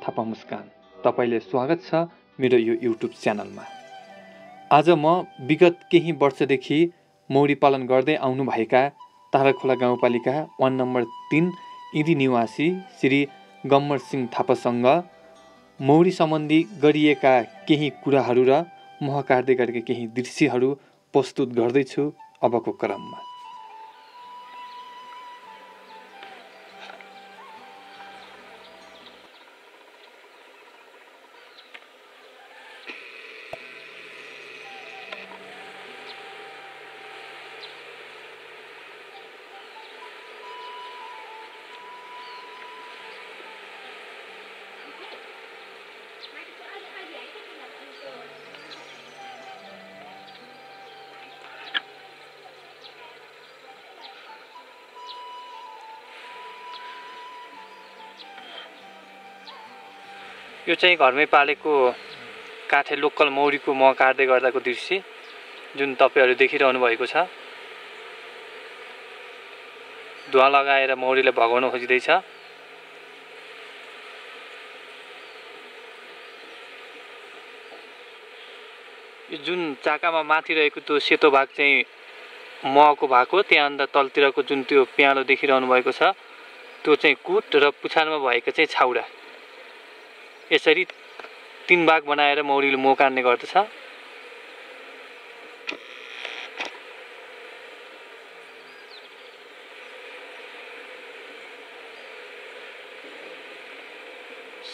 थापा मुस्कान। तपाईले स्वागत छ मेरो यो युट्युब च्यानलमा। आज म विगत केही वर्षदेखि मौरी पालन गर्दै आउनुभएका ताराखोला गाउँपालिका 1 नम्बर 3 इदी निवासी श्री गम्मर सिंह थापासँग मौरी सम्बन्धी गरिएका केही कुराहरू र मह काट्दै गरेका केही दृश्यहरू प्रस्तुत गर्दैछु अबको क्रममा। यो चाहिँ घरमै पालेको काठे लोकल मौरीको मह काट्दै गर्दाको दृश्य जुन तपाईहरु देखिरहनु भएको छ। धुवा लगाएर मौरीले भगाउन खोजिदैछ। यो जुन चाकामा माथि रहेको त्यो सेतो भाग चाहिँ महको भाग हो। त्यहाँ अन्त तलतिरको जुन त्यो प्यालो देखिरहनु भएको छ त्यो चाहिँ कुट र पुछारमा भएको चाहिँ छाउडा। यसरी 3 भाग बनाएर मौरीले मह काट्ने गर्दछ।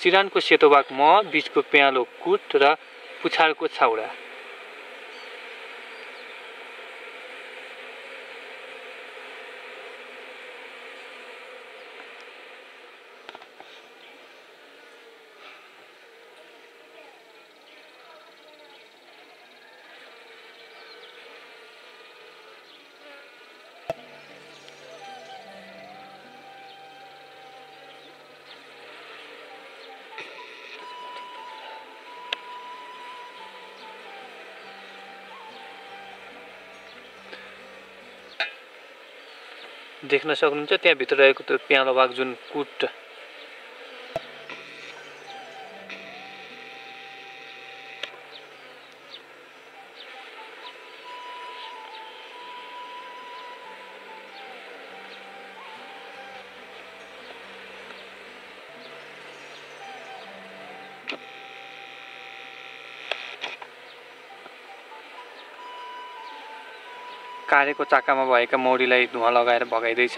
सिरानको सेतो भाग मह, बीचको प्यालो कुट र पुछारको छाउडा। देख्न सक्नुहुन्छ त्यहाँ भित्र रहेको त्यो प्यालो भाग जुन कुट काटेको चाकामा भएका मौरीलाई धुवा लगाएर भगाइदैछ।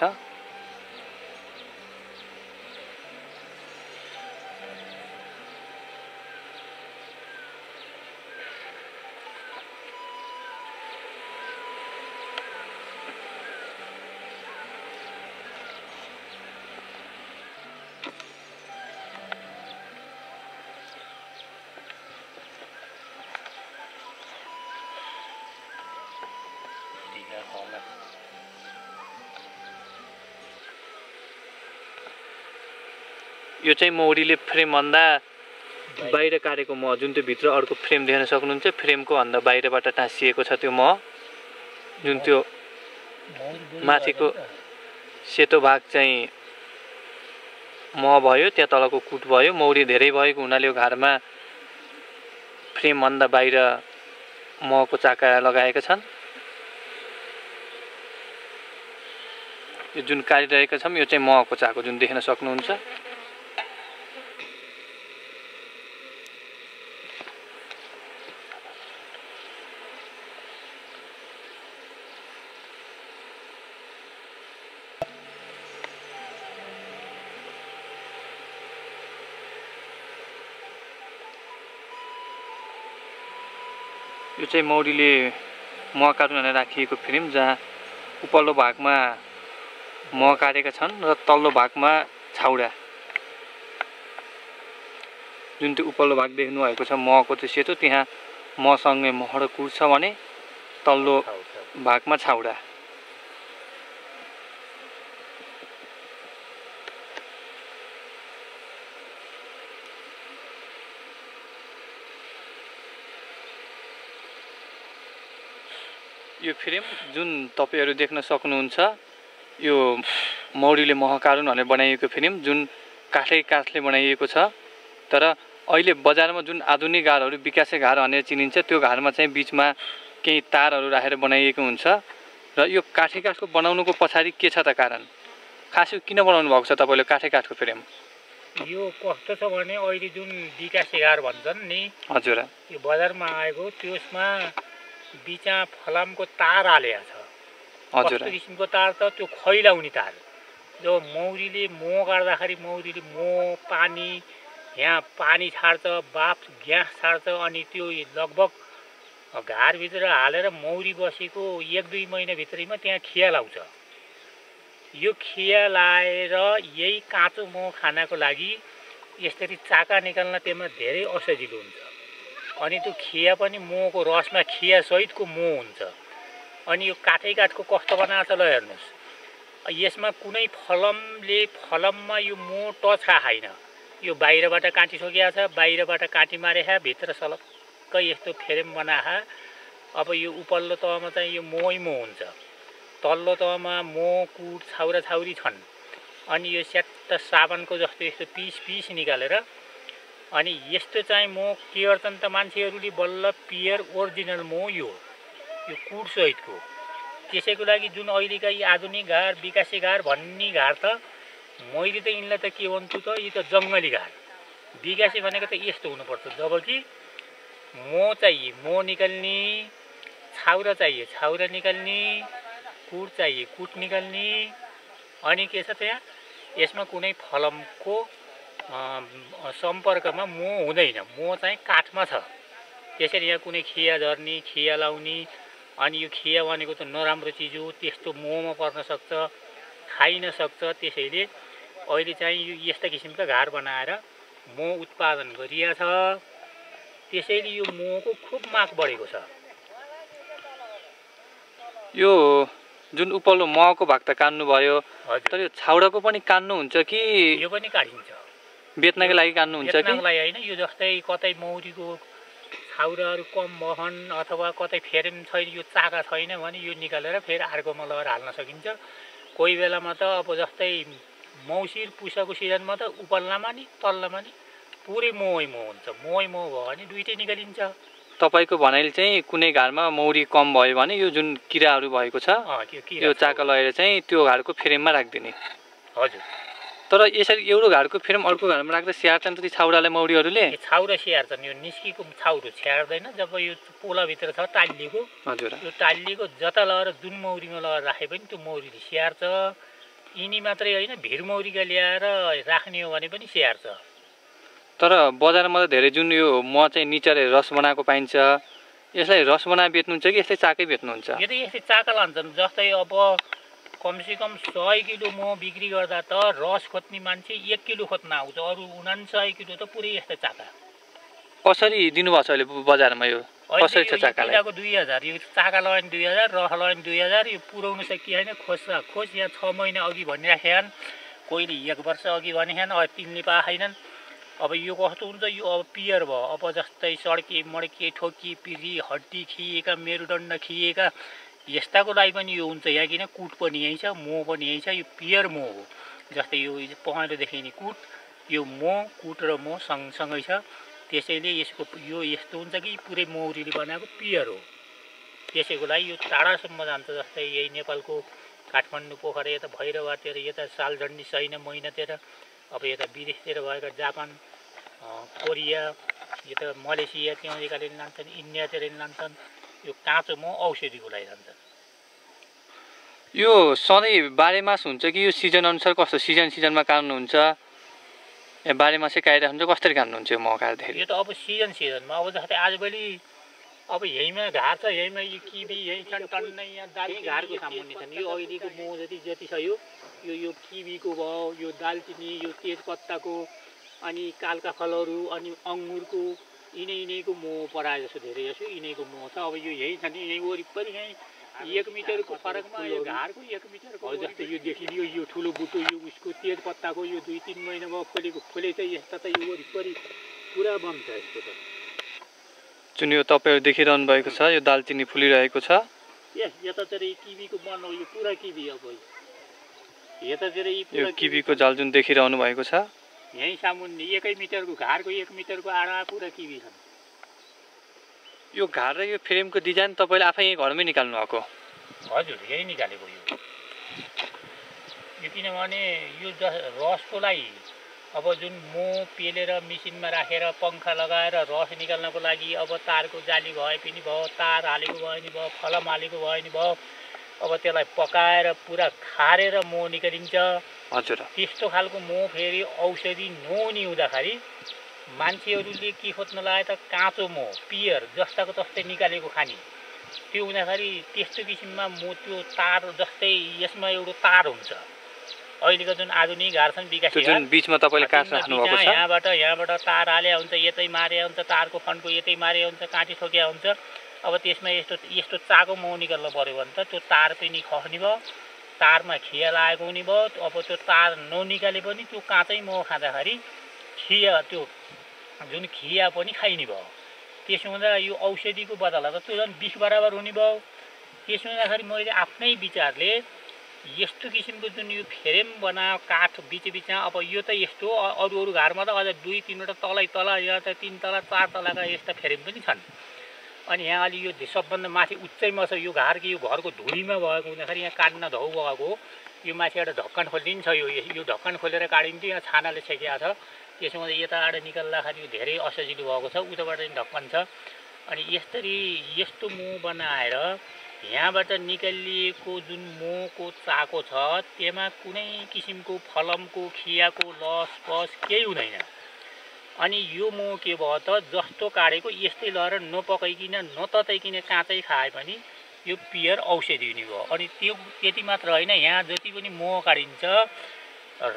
यो चाहिँ मौरीले फ्रेम भन्दा बाहिर काटेको मह जुन त्यो भित्र अर्को फ्रेम देख्न सक्नुहुन्छ। फ्रेमको भन्दा बाहिरबाट टाँसिएको छ त्यो मह। जुन त्यो माथिको सेतो भाग चाहिँ मह भयो, त्यहाँ तलको कुट भयो। मौरी धेरै भएको हुनाले यो घरमा फ्रेम भन्दा बाहिर महको चाका लगाएका छन्। यो जुन काटिरहेका छौं यो चाहिँ महको चाको जुन देख्न सक्नुहुन्छ। यो चाहिँ मौरीले मह काट्न भनेर राखिएको फ्रेम जहाँ उपल्लो भागमा मह काटेका छन् र तल्लो भागमा छाउडा। जुन त्यो उपल्लो भाग देख्नु भएको छ महको त्यो सेतो, त्यहाँ महसँगै मह र कुट छ भने तल्लो भागमा छाउडा। यो फ्रेम जुन तपाईहरु देख्न सक्नुहुन्छ यो मौरीले मह काट्न भनेर बनाइएको फ्रेम जुन काठले बनाइएको छ। तर अहिले बजारमा जुन आधुनिक घारहरू विकासे घार भनेर चिनिन्छ त्यो घारमा चाहिँ बिचमा केही तारहरू राखेर बनाइएको हुन्छ र यो काठे काठको बनाउनुको पछाडि के छ त कारण? खास यो किन बनाउनु भएको छ तपाईँले काठे काठको फ्रेम? यो कस्तो छ भने अहिले जुन विकासे घार भन्छन् नि, हजुर, यो बजारमा आएको त्यसमा बिचमा फलामको तार हालेको छ। हजुर, कस्तो किसिमको तार त त्यो खैलाउने तार, जो मौरीले मह गाड्दाखेरि मौरीले मह पानी यहाँ पानी छाड्छ, बाफ ग्यास छाड्छ, अनि त्यो लगभग घारभित्र हालेर मौरी बसेको 1-2 महिनाभित्रैमा त्यहाँ खिया लाउँछ। यो खिया लाएर यही काँचो मह खानको लागि यसरी चाका निकाल्न त्यसमा धेरै असजिलो हुन्छ। अनि त्यो खिया पनि महको रसमा खिया सहितको मह हुन्छ। अनि यो काठै काठको कस्तो बनाएको छ ल हेर्नुहोस्, यसमा कुनै फलममा यो मह टच खाएन। यो बाहिरबाट काटिसकेको छ, बाहिरबाट काटी मारेको, भित्र सलक्कै यस्तो फ्रेम बनाएको। अब यो उपल्लो तहमा चाहिँ यो मह हुन्छ, तल्लो तहमा मह कुट छाउरा छाउरी छन्। अनि यो स्याट्ट साबनको जस्तो यस्तो पिस निकालेर अनि यस्तो चाहिँ मह के गर्छन् त मान्छेहरूले, बल्ल पियर ओरिजिनल मह यो कुट सहितको। त्यसैको लागि जुन अहिलेका यी आधुनिक घार विकासे घार भन्ने घार त मैले त यिनलाई त के भन्छु त, यो त जङ्गली घार। विकासे भनेको त यस्तो हुनुपर्छ, जबकि मह चाहिए मह निकाल्ने, छाउरा चाहिए छाउरा निकाल्ने, कुट चाहिए कुट निकाल्ने। अनि के छ त्यहाँ यसमा कुनै फलमको सम्पर्कमा मह हुँदैन, मह चाहिँ काठमा छ। त्यसरी यहाँ कुनै खिया झर्ने, खिया लाउने, अनि यो खिया भनेको त नराम्रो चिज हो, त्यस्तो महमा पर्न सक्छ, खाइन सक्छ। त्यसैले अहिले चाहिँ यो यस्ता किसिमका घार बनाएर मह उत्पादन गरिया छ। त्यसैले यो महको खुब माग बढेको छ। यो जुन उपल्लो महको भाग त काट्नु भयो, तर यो छाउराको पनि काट्नु हुन्छ कि यो पनि काटिन्छ? बेच्नकै लागि काट्नु हुन्छ कि? बेच्नकै लागि हैन, यो जस्तै कतै मौरीको छाउराहरू कम भहन अथवा कतै फ्रेम छैन, यो चाका छैन भने यो निकालेर फेरि अर्कोमा लगेर हाल्न सकिन्छ। कोही बेलामा त अब जस्तै मौसिर पुषको सिजनमा त उपल्लामा नि तल्लामा नि पुरै मह हुन्छ। मह भयो भने दुइटै निकालिन्छ। तपाईको भनाइले चाहिँ कुनै घारमा मौरी कम भयो भने यो जुन किराहरू भएको छ यो चाका लगेर चाहिँ त्यो घारको फ्रेममा राख्दिने। हजुर। तर यसरी एउटा घारको फ्रेम अर्को घरमा राख्दा स्याहार्छन् त ती छाउरालाई मौरीहरूले? छाउरा स्याहार्छन्, यो निस्कीको छाउरो स्याहार्दैन। जब यो पोलाभित्र छ टालिएको, हजुर, यो टालिएको जता लगेर जुन मौरीमा लगेर राखे पनि त्यो मौरीले स्याहार्छ। यिनी मात्रै होइन, भिर मौरीका ल्याएर राख्ने हो भने पनि स्याहार्छ। तर बजारमा त धेरै जुन यो मह चाहिँ निचरे रस बनाएको पाइन्छ, यसलाई रस बनाएर बेच्नुहुन्छ कि यसलाई चाकै बेच्नुहुन्छ? यो त यसले चाका लान्छन्। जस्तै अब कमसेकम 100 किलो मह बिक्री गर्दा त रस खोज्ने मान्छे 1 किलो खोज्न आउँछ, अरू 49 किलो त पुरै यस्तो चाका। कसरी दिनुभएको छ अहिले बजारमा? यो कसरी छ चाकालाई? 2000, यो चाका लगायो भने 2000, रस लगायो भने 2000। यो पुर्याउनु सकिएन, खोज यहाँ 6 महिना अघि भनिराखेछन्, कोहीले 1 वर्ष अघि भनेछन्, अब तिनले पाएनन्। अब यो कस्तो हुन्छ, यो अब पियर भयो। अब जस्तै सड्के मड्के ठोकी पिरी हड्डी खिएका, मेरुदण्ड खिएका, यस्ताको लागि पनि यो हुन्छ यहाँ। किन कुट पनि यहीँ छ, मह पनि यहीँ छ। यो पियर मह हो। जस्तै यो पहेँलो देखिने कुट, यो मह, कुट र मह सँगसँगै छ। त्यसैले यसको यो यस्तो हुन्छ कि पुरै मौरीले बनाएको पियर हो। त्यसैको लागि यो टाढासम्म जान्छ। जस्तै यही नेपालको काठमाडौँ पोखरा, यता भैरवातिर, यता सालझन्डी सैना महिनातिर, अब यता विदेशतिर भएका जापान, कोरिया, यता मलेसिया त्यहाँदेखि लान्छन्, इन्डियातिर लान्छन्। यो काँचो मह औषधिको लागि लान्छन्। यो सधैँ बाह्रैमास हुन्छ कि यो सिजन अनुसार कस्तो? सिजनमा काट्नुहुन्छ या बाह्रैमासै काटिराख्नुहुन्छ? कसरी काट्नुहुन्छ यो मह काट्दाखेरि? यो त अब सिजनमा, अब जस्तै आजभोलि अब यहीँमा घार छ, यहीँमा यो किबी यहीँ छन्, टन्नै यहाँ दालचिनी घारको सामुन्ने छन्। यो अहिलेको मह जति छ यो किबीको भयो, यो दालचिनी, यो तेजपत्ताको, अनि कालका फलहरू, अनि अङ्गुरको, यिनैको मह पराए जस्तो धेरै जसो यिनैको मह छ। अब यो यहीँ छ नि, यहीँ वरिपरि यहीँ 1 मिटरको फरकमा यो घारको 1 मिटरको जस्तै यो देखिदियो। यो ठुलो बुटो, यो उसको तेजपत्ताको यो 2-3 महिना भयो फुले चाहिँ यस्ता त यो वरिपरि पुरा बन्छ यसको त। जुन यो तपाईँहरू देखिरहनु भएको छ, यो दालचिनी फुलिरहेको छ। यतातिर किबीको बन हो, यो पुरा किबी। अब यतातिर यो किबीको जाल जुन देखिरहनु भएको छ, यहीँ सामुन्ने 1 मिटरको घारको 1 मिटरको आडा पुरा किबी छन्। यो घार र यो फ्रेमको डिजाइन तपाईँले आफै यहीँ घरमै निकाल्नु भएको? हजुर, यही निकालेको यो किनभने यो रसको लागि अब जुन मो पेलेर मेसिनमा राखेर पङ्खा लगाएर रस निकाल्नको लागि अब तारको जाली भए पनि भयो, तार हालेको भयो नि भयो, फलम हालेको भयो नि भयो, अब त्यसलाई पकाएर पुरा खारेर मो निकालिन्छ। हजुर। त्यस्तो खालको मो फेरि औषधि नहुने हुँदाखेरि मान्छेहरूले के खोज्न लागे त काँचो मो पियर जस्ताको तस्तै निकालेको खाने। त्यो हुँदाखेरि त्यस्तो किसिममा मो त्यो तार जस्तै यसमा एउटा तार हुन्छ। अहिलेको जुन आधुनिक घार छन् विकासे जुन बिचमा तपाईँले काट राख्नु भएको छ, यहाँबाट तार हाले हुन्छ, यतै मारे हुन्छ, तारको फन्को यतै मारे हुन्छ, काँटी ठोक्या हुन्छ। अब त्यसमा यस्तो चाको मो निकाल्नु पर्यो भने त त्यो तार पनि खस्ने भयो, तारमा खिया लागेको हुने भयो। अब त्यो तार ननिकाले पनि त्यो काँचै मो खाँदाखेरि खिया त्यो जुन खिया पनि खाइने भयो। त्यसो हुँदा यो औषधिको बदला त त्यो झन् विष बराबर हुने भयो। त्यसो हुँदाखेरि मैले आफ्नै विचारले यस्तो किसिमको जुन यो फ्रेम बनायो काठ बिचमा, अब यो त यस्तो अरू घरमा त अझ 2-3वटा तलै तल, यहाँ त 3 तला 4 तलाका यस्ता फ्रेम पनि छन्। अनि यहाँ अलि यो सबभन्दा माथि उच्चैमा छ यो घार कि यो घरको धुरीमा भएको हुँदाखेरि यहाँ काट्न धौ भएको। यो माथिबाट ढक्कन खोलिन्छ, यो ढक्कन खोलेर काटिन्थ्यो, यहाँ छानाले छेकिया छ। त्यसो हुँदा यताबाट निकाल्दाखेरि यो धेरै असजिलो भएको छ, उताबाट पनि ढक्कन छ। अनि यस्तो मो बनाएर यहाँबाट निकालिएको जुन मोको चाको छ त्यसमा कुनै किसिमको फलमको खियाको लस पस केही हुँदैन। अनि यो मो के भयो त जस्तो काटेको यस्तै लहर नपकाइकिन नतताइकिन काँचै खाए पनि यो पियर औषधि हुने भयो। अनि त्यो त्यति मात्र होइन, यहाँ जति पनि मो काटिन्छ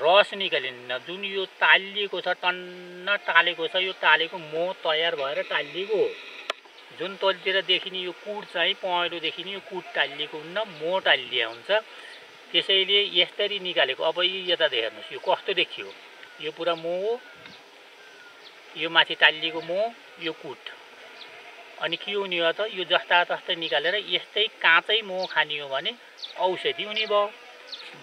रस निकालिन्न। जुन यो टालिएको छ, टन्न टालेको छ, यो टालेको मो तयार भएर टालिएको हो। जुन तलतिर देखिने यो कुट चाहिँ पहेँलो देखिने यो कुट टालिएको हुन्न, मो टालिया हुन्छ। त्यसैले यसरी निकालेको। अब यता हेर्नुहोस्, यो कस्तो देखियो, यो पुरा मो हो, यो माथि टालिएको मो, यो कुट। अनि के हुने हो त यो जस्ता तस्तै निकालेर यस्तै काँचै मो खाने हो भने औषधि हुने भयो।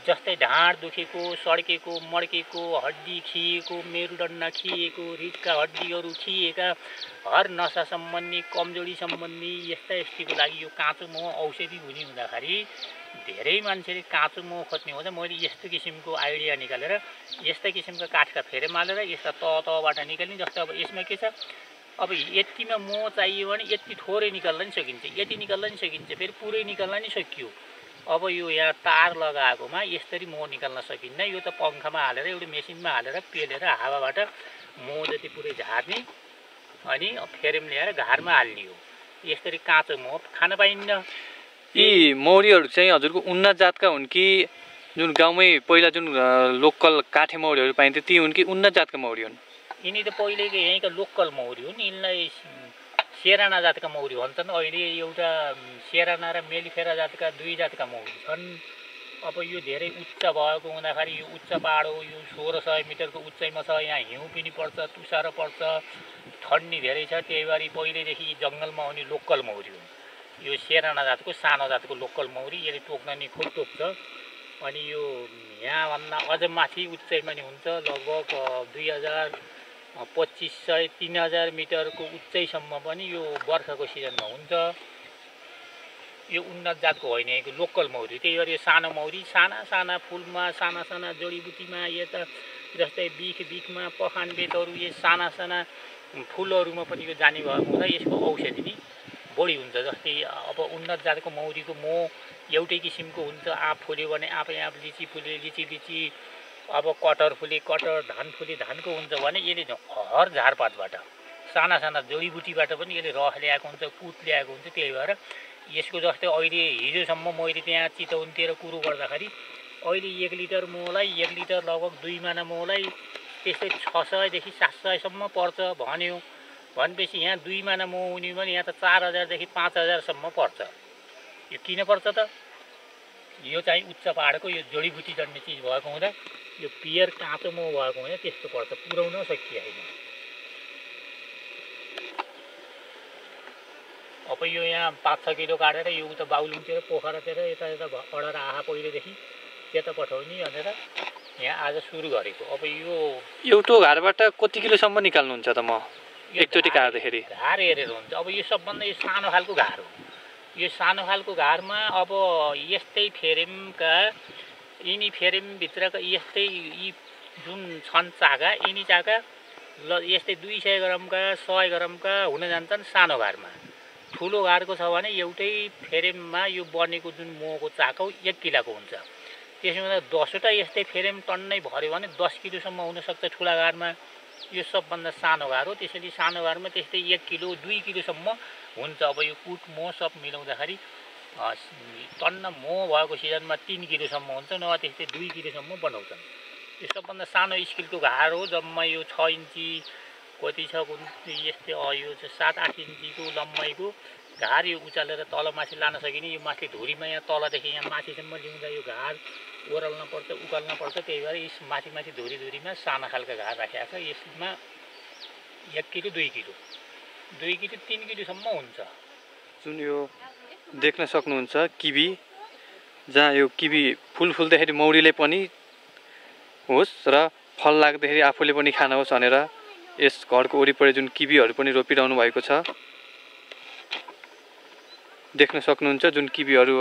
जस्तै ढाड दुखेको, सड्केको, मड्केको, हड्डी खिएको, मेरुदण्ड खिएको, रिडका हड्डीहरू खिएका, हर नसा सम्बन्धी, कमजोरी सम्बन्धी यस्ताको लागि यो काँचो मो औषधि हुने हुँदाखेरि धेरै मान्छेले काँचो मो खोज्ने हो। मैले यस्तो किसिमको आइडिया निकालेर यस्ता किसिमका काठका फ्रेम हालेर यस्ता तहबाट निकाल्ने। जस्तो अब यसमा के छ, अब यतिमा मो चाहियो भने यति थोरै निकाल्न नि सकिन्छ, यति निकाल्न नि सकिन्छ, फेरि पुरै निकाल्न नि सकियो। अब यो यहाँ तार लगाएकोमा यसरी मो निकाल्न सकिन्न। यो त पङ्खामा हालेर एउटा मेसिनमा हालेर पेलेर हावाबाट मो जति पुरै झार्ने अनि फ्रेम ल्याएर घारमा हाल्ने हो। यसरी काँचो मो खान पाइन्न। यी मौरीहरू चाहिँ हजुरको उन्नत जातका हुन् कि जुन गाउँमै पहिला जुन लोकल काठे मौरीहरू पाइन्थ्यो ती हुन् कि उन्नत जातका मौरी हुन्? यिनी त पहिलेको यहीँका लोकल मौरी हुन्। यिनलाई सेराना जातका मौरी भन्छन्। अहिले एउटा सेराना र मेलिफेरा जातका 2 जातका मौरी छन्। अब यो धेरै उच्च भएको हुँदाखेरि यो उच्च पहाड हो, यो 1600 मिटरको उचाइमा छ। यहाँ हिउँ पनि पर्छ, तुषारो पर्छ, ठन्डी धेरै छ। त्यही भएर पहिलेदेखि जङ्गलमा आउने लोकल मौरी हुन्। यो सेराना जातको सानो जातको लोकल मौरी, यसले टोक्न नि खुब टोक्छ। अनि यो यहाँभन्दा अझ माथि उचाइमा नि हुन्छ, लगभग 2500-3000 मिटरको उचाइसम्म पनि यो बर्खाको सिजनमा हुन्छ। यो उन्नत जातको होइन, यो लोकल मौरी। त्यही भएर यो सानो मौरी साना फुलमा, साना जडीबुटीमा, यता जस्तै बिखमा पखान बेतहरू, यो साना फुलहरूमा पनि यो जाने भएको हुँदा यसको औषधि नि बढी हुन्छ। जस्तै अब उन्नत जातको मौरीको मो एउटै किसिमको हुन्छ। आँप फुल्यो भने आँपै आँप, लिची फुल्यो लिची, अब कटहर फुले कटहर, धान फुले धानको हुन्छ भने यसले हर झारपातबाट साना जडीबुटीबाट पनि यसले रस ल्याएको हुन्छ, कुट ल्याएको हुन्छ। त्यही भएर यसको जस्तै अहिले हिजोसम्म मैले त्यहाँ चितवनतिर कुरो गर्दाखेरि अहिले 1 लिटर मोलाई 1 लिटर लगभग 2 माना मोलाई त्यस्तै 600 देखि 700 सम्म पर्छ भन्यो। भनेपछि यहाँ 2 माना मो हुने भने यहाँ त 4000 देखि 5000 सम्म पर्छ। यो किन पर्छ त? यो चाहिँ उच्च पहाडको यो जडीबुटी जन्ने चिज भएको हुँदा यो पियर काँचो मो भएको हुँदा त्यस्तो पर्छ, पुर्याउन सकिएन। अब यो यहाँ 5-6 किलो काटेर यो उता बाउलुङतिर पोखरातिर यता अडेर आहा पहिलेदेखि त्यता पठाउने भनेर यहाँ आज सुरु गरेको। अब यो एउटो घारबाट कति किलोसम्म निकाल्नुहुन्छ त म एकचोटि काट्दाखेरि? घार हेरेर हुन्छ। अब यो सबभन्दा यो सानो खालको घार हो। यो सानो खालको घारमा अब यस्तै फेरेमका यिनी फेरेमभित्रका यस्तै यी जुन छन् चाका, यिनी चाका यस्तै 200 ग्रामका 100 ग्रामका हुन जान्छन् सानो घारमा। ठुलो घारको छ भने एउटै फेरेममा यो बनेको जुन मोहको चाका 1 किलोको हुन्छ। त्यसमा 10वटा यस्तै फेरेम टन्नै भर्यो भने 10 किलोसम्म हुनसक्छ ठुला घारमा। यो सबभन्दा सानो घार हो। त्यसैले सानो घारमा त्यस्तै 1 किलो 2 किलोसम्म हुन्छ। अब यो कुट मोह सब मिलाउँदाखेरि टन्न मोह भएको सिजनमा 3 किलोसम्म हुन्छ, नभए त्यस्तै 2 किलोसम्म बनाउँछन्। यो सबभन्दा सानो स्केलको घार हो। जम्मा यो 6 इन्ची कति छ यस्तै यो 7-8 इन्चीको लम्बाइको घार। यो उचालेर तल माथि लान सकिने। यो माथि धुरीमा यहाँ तलदेखि यहाँ माथिसम्म ल्याउँदा यो घार ओह्राल्न पर्छ, उकाल्न पर्छ। त्यही भएर यस माथि माथि धुरीमा साना खालका घार राखेको छ। यसमा 1 किलो 2 किलो 3 किलोसम्म हुन्छ। जुन यो देख्न सक्नुहुन्छ किबी, जहाँ यो किबी फुल फुल्दाखेरि मौरीले पनि होस् र फल लाग्दाखेरि आफूले पनि खान होस् भनेर यस घरको वरिपरि जुन किबीहरू पनि रोपिरहनु भएको छ। देख्न सक्नुहुन्छ जुन किबीहरू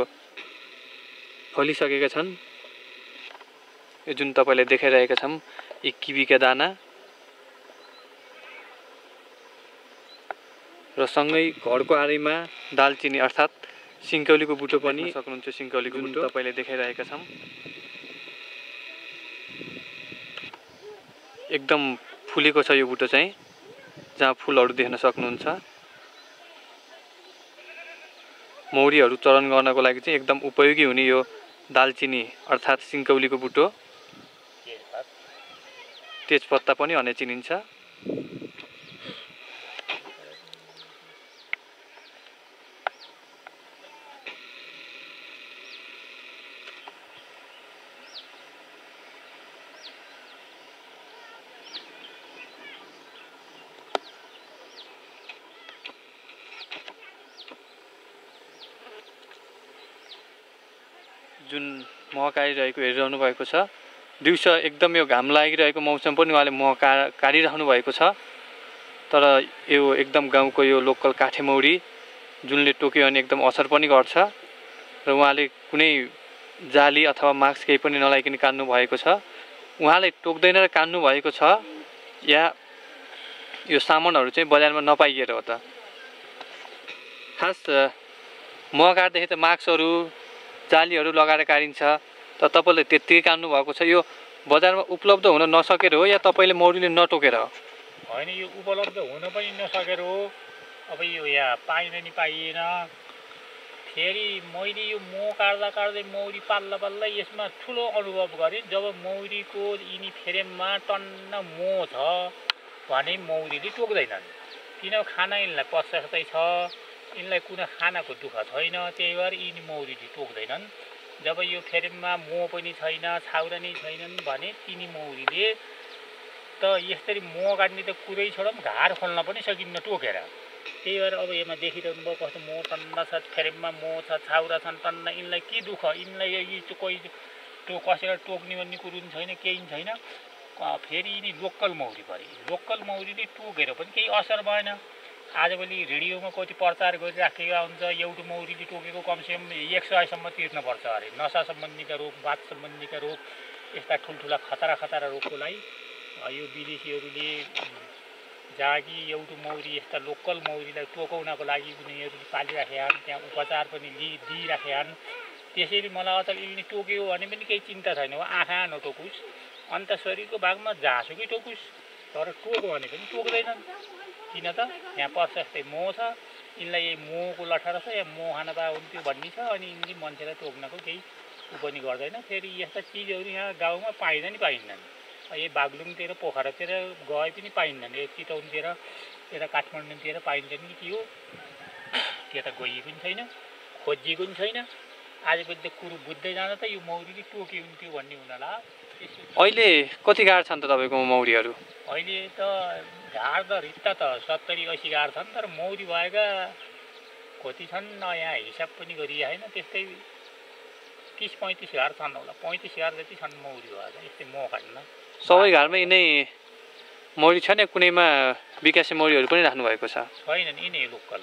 फलिसकेका छन्। यो जुन तपाईले देखाइरहेका छौं यी किबीका दाना र सँगै घरको आरीमा दालचिनी अर्थात् सिन्कौलीको बुटो पनि सक्नुहुन्छ। सिन्कौलीको बुटो तपाईले देखाइरहेका छौं। एकदम फुलेको छ यो बुटो चाहिँ, जहाँ फुलहरू देख्न सक्नुहुन्छ। मौरीहरू चरण गर्नको लागि चाहिँ एकदम उपयोगी हुने यो दालचिनी अर्थात् सिन्कौलीको बुटो। तेजपत्ता पनि भने चिनिन्छ। जुन मह काटिरहेको हेरिरहनु भएको छ। दिउँसो एकदम यो घाम लागिरहेको मौसम पनि उहाँले मह काटिरहनु भएको छ। तर यो एकदम गाउँको यो लोकल काठे मौरी जुनले टोक्यो भने एकदम असर पनि गर्छ र उहाँले कुनै जाली अथवा मास्क केही पनि नलाइकन काट्नु भएको छ। उहाँले टोक्दैन र काट्नु भएको छ या यो सामानहरू चाहिँ बजारमा नपाइएर हो त। खास मह काट्दाखेरि त मास्कहरू जालीहरू लगाएर काटिन्छ, त तपाईले त्यतिकै काट्नु भएको छ। यो बजारमा उपलब्ध हुन नसकेर हो या तपाईले मौरीले नटोकेर हो? हैन, यो उपलब्ध हुन पनि नसकेर हो। अब यो यहाँ पाइन नि पाइएन। फेरि मैले यो मह काट्दै मौरी पाल्ला यसमा ठुलो अनुभव गरेँ। जब मौरीको यिनी फेरेममा टन्न मह छ भने मौरीले टोक्दैनन्। किन? खाना यिनलाई पर्याप्तै छ, यिनलाई कुनै खानाको दुःख छैन। त्यही भएर यिनी मौरीले टोक्दैनन्। जब यो फेरेममा मह पनि छैन, छाउरा नै छैनन् भने तिनी मौरीले त यसरी मह काट्ने त कुरै छोडौँ, घार खोल्न पनि सकिन्न टोकेर। त्यही भएर अब यसमा देखिरहनु भयो कस्तो मह टन्न छ, फेरेममा मह छ, छाउरा छन् टन्न। यिनलाई के दुःख? यिनलाई यी कोही कसैलाई टोक्ने भन्ने कुरो पनि छैन, केही पनि छैन। फेरि यिनी लोकल मौरी परे। लोकल मौरीले टोकेर पनि केही असर भएन। आजभोलि रेडियोमा कति प्रचार गरिराखेका हुन्छ, एउटा मौरीले टोकेको कमसेकम 100सम्म तिर्नुपर्छ अरे। नसा सम्बन्धीका रोग, बात सम्बन्धीका रोग, यस्ता ठुल्ठुला खतरा रोगको लागि यो विदेशीहरूले जहाँ कि एउटा मौरी यस्ता लोकल मौरीलाई टोकाउनको लागि उनीहरूले पालिराखेका छन्, त्यहाँ उपचार पनि दिइराखेका छन्। त्यसैले मलाई अचल यिनले टोक्यो भने पनि केही चिन्ता छैन। आँखा नटोकुस्, अन्त शरीरको भागमा जहाँसुकै टोकुस्, तर टोक्यो भने पनि टोक्दैनन्। किन त? यहाँ पर्याप्तै मह छ, यिनलाई यही महको लठरा छ, या मह खान पाए हुन्थ्यो भन्ने छ। अनि यिनले मान्छेलाई टोक्नको केही पनि गर्दैन। फेरि यस्ता चिजहरू यहाँ गाउँमा पाइँदैन नि पाइन्नन्। यही बागलुङतिर पोखरातिर गए पनि पाइन्नन्। यो चितवनतिर यता काठमाडौँतिर पाइन्छन् कि के हो, त्यता गइएको पनि छैन, खोजिएको पनि छैन। आजभोलि त कुरो बुझ्दै जाँदा त यो मौरीले टोक्यो हुन्थ्यो भन्ने हुनला। अहिले कति गाड छन् त तपाईँको मौरीहरू? अहिले त घार त रित्ता त 70-80 घार छन्, तर मौरी भएका कति छन् यहाँ हिसाब पनि गरिएको छैन। त्यस्तै 30-35 घर छन् होला, 35 घर जति छन् मौरी भएर यस्तै मह काट्न। सबै घरमा यिनै मौरी छ नि, कुनैमा विकासे मौरीहरू पनि राख्नु भएको छ? छैनन्, यिनै लोकल।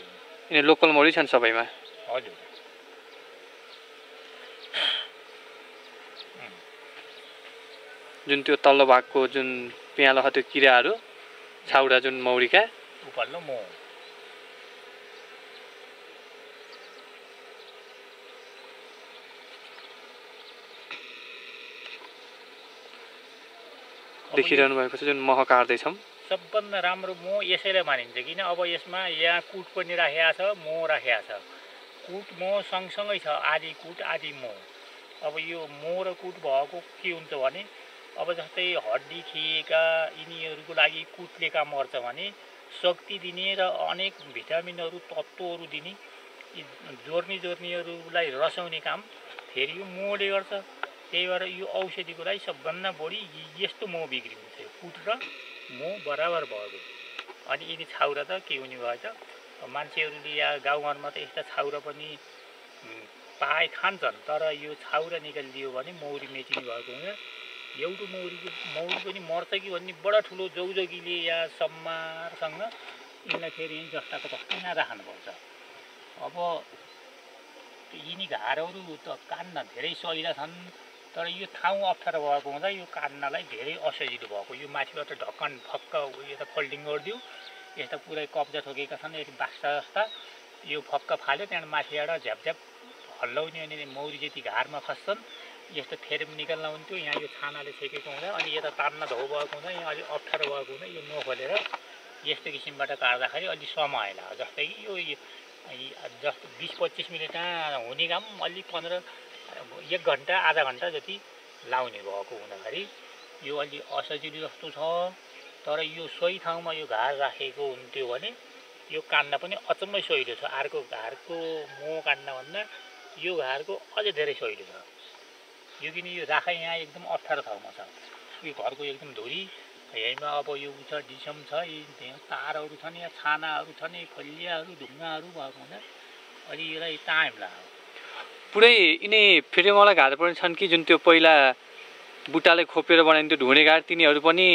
यिनै लोकल मौरी छन् सबैमा? हजुर। जुन त्यो तल्लो भागको जुन पियालो छ त्यो किराहरू छाउडा जुन मौरीका उपल्लो मह। देखिरहनु भएको छ जुन मह काट्दैछौँ। सबभन्दा राम्रो मह यसैलाई मानिन्छ, किन अब यसमा यहाँ कुट पनि राखेको छ, मह राखेको छ। कुट मह सँगसँगै छ, आधी कुट आधी मह। अब यो मह र कुट भएको के हुन्छ भने, अब जस्तै हड्डी थिएका यिनीहरूको लागि कुटले काम गर्छ भने शक्ति दिने र अनेक भिटामिनहरू तत्त्वहरू दिने, जोर्नीहरूलाई रसाउने काम फेरि यो महले गर्छ। त्यही भएर यो औषधिको लागि सबभन्दा बढी यस्तो मह बिक्री हुन्छ, कुट र मह बराबर भएको। अनि यिनी छाउरा त के हुने भएछ, मान्छेहरूले यहाँ गाउँघरमा त यस्ता छाउरा पनि पाए खान्छन्, तर यो छाउरा निकालिदियो भने मौरी मेचिने भएको हुन्छ। एउटा मौरी पनि मर्छ कि भन्ने बडा ठुलो जौजगीले या सम्मारसँग यिनलाई फेरि यहीँ जस्ताको तस्तै यहाँ राख्नुपर्छ। अब यिनी घारहरू त काट्न धेरै सजिला छन्, तर यो ठाउँ अप्ठ्यारो भएको हुँदा यो काट्नलाई धेरै असजिलो भएको। यो माथिबाट ढक्कन फक्क यता फोल्डिङ गरिदियो, यस्ता पुरै कब्जा ठोकेका छन् यति बाक्सा जस्ता, यो फक्क फाल्यो, त्यहाँबाट माथिबाट झ्यापझ्याप हल्लाउने अनि मौरी जति घारमा खस्छन्। यस्तो फेरि निकाल्न हुन्थ्यो, यहाँ यो छानाले छेकेको हुँदा अनि यता तान्न धौ भएको हुँदा यहाँ अलिक अप्ठ्यारो भएको हुँदा यो नखोलेर यस्तो किसिमबाट काट्दाखेरि अलि समय लाग्छ। जस्तै कि यो जस्तो 20-25 मिनटमा हुने काम अलि 1 घन्टा आधा घन्टा जति लाउने भएको हुँदाखेरि यो अलि असजिलो जस्तो छ। तर यो सही ठाउँमा यो घार राखेको हुन्थ्यो भने यो काट्न पनि अचम्मै सजिलो छ। अर्को घारको मह काट्नभन्दा यो घारको अझै धेरै सजिलो छ। यो किन यो राखा यहाँ एकदम अप्ठ्यारो ठाउँमा छ, यो घरको एकदम धुरी यहीँमा। अब यो छ डिसम छ, यहाँ तारहरू छन्, यहाँ छानाहरू छन्, खलियाहरू ढुङ्गाहरू भएको हुँदा अलि यसलाई टाइम लाग्यो। पुरै यिनै फेरि घार पनि छन् कि जुन त्यो पहिला बुट्टाले खोपेर बनाइन्थ्यो ढुँडे घार, तिनीहरू पनि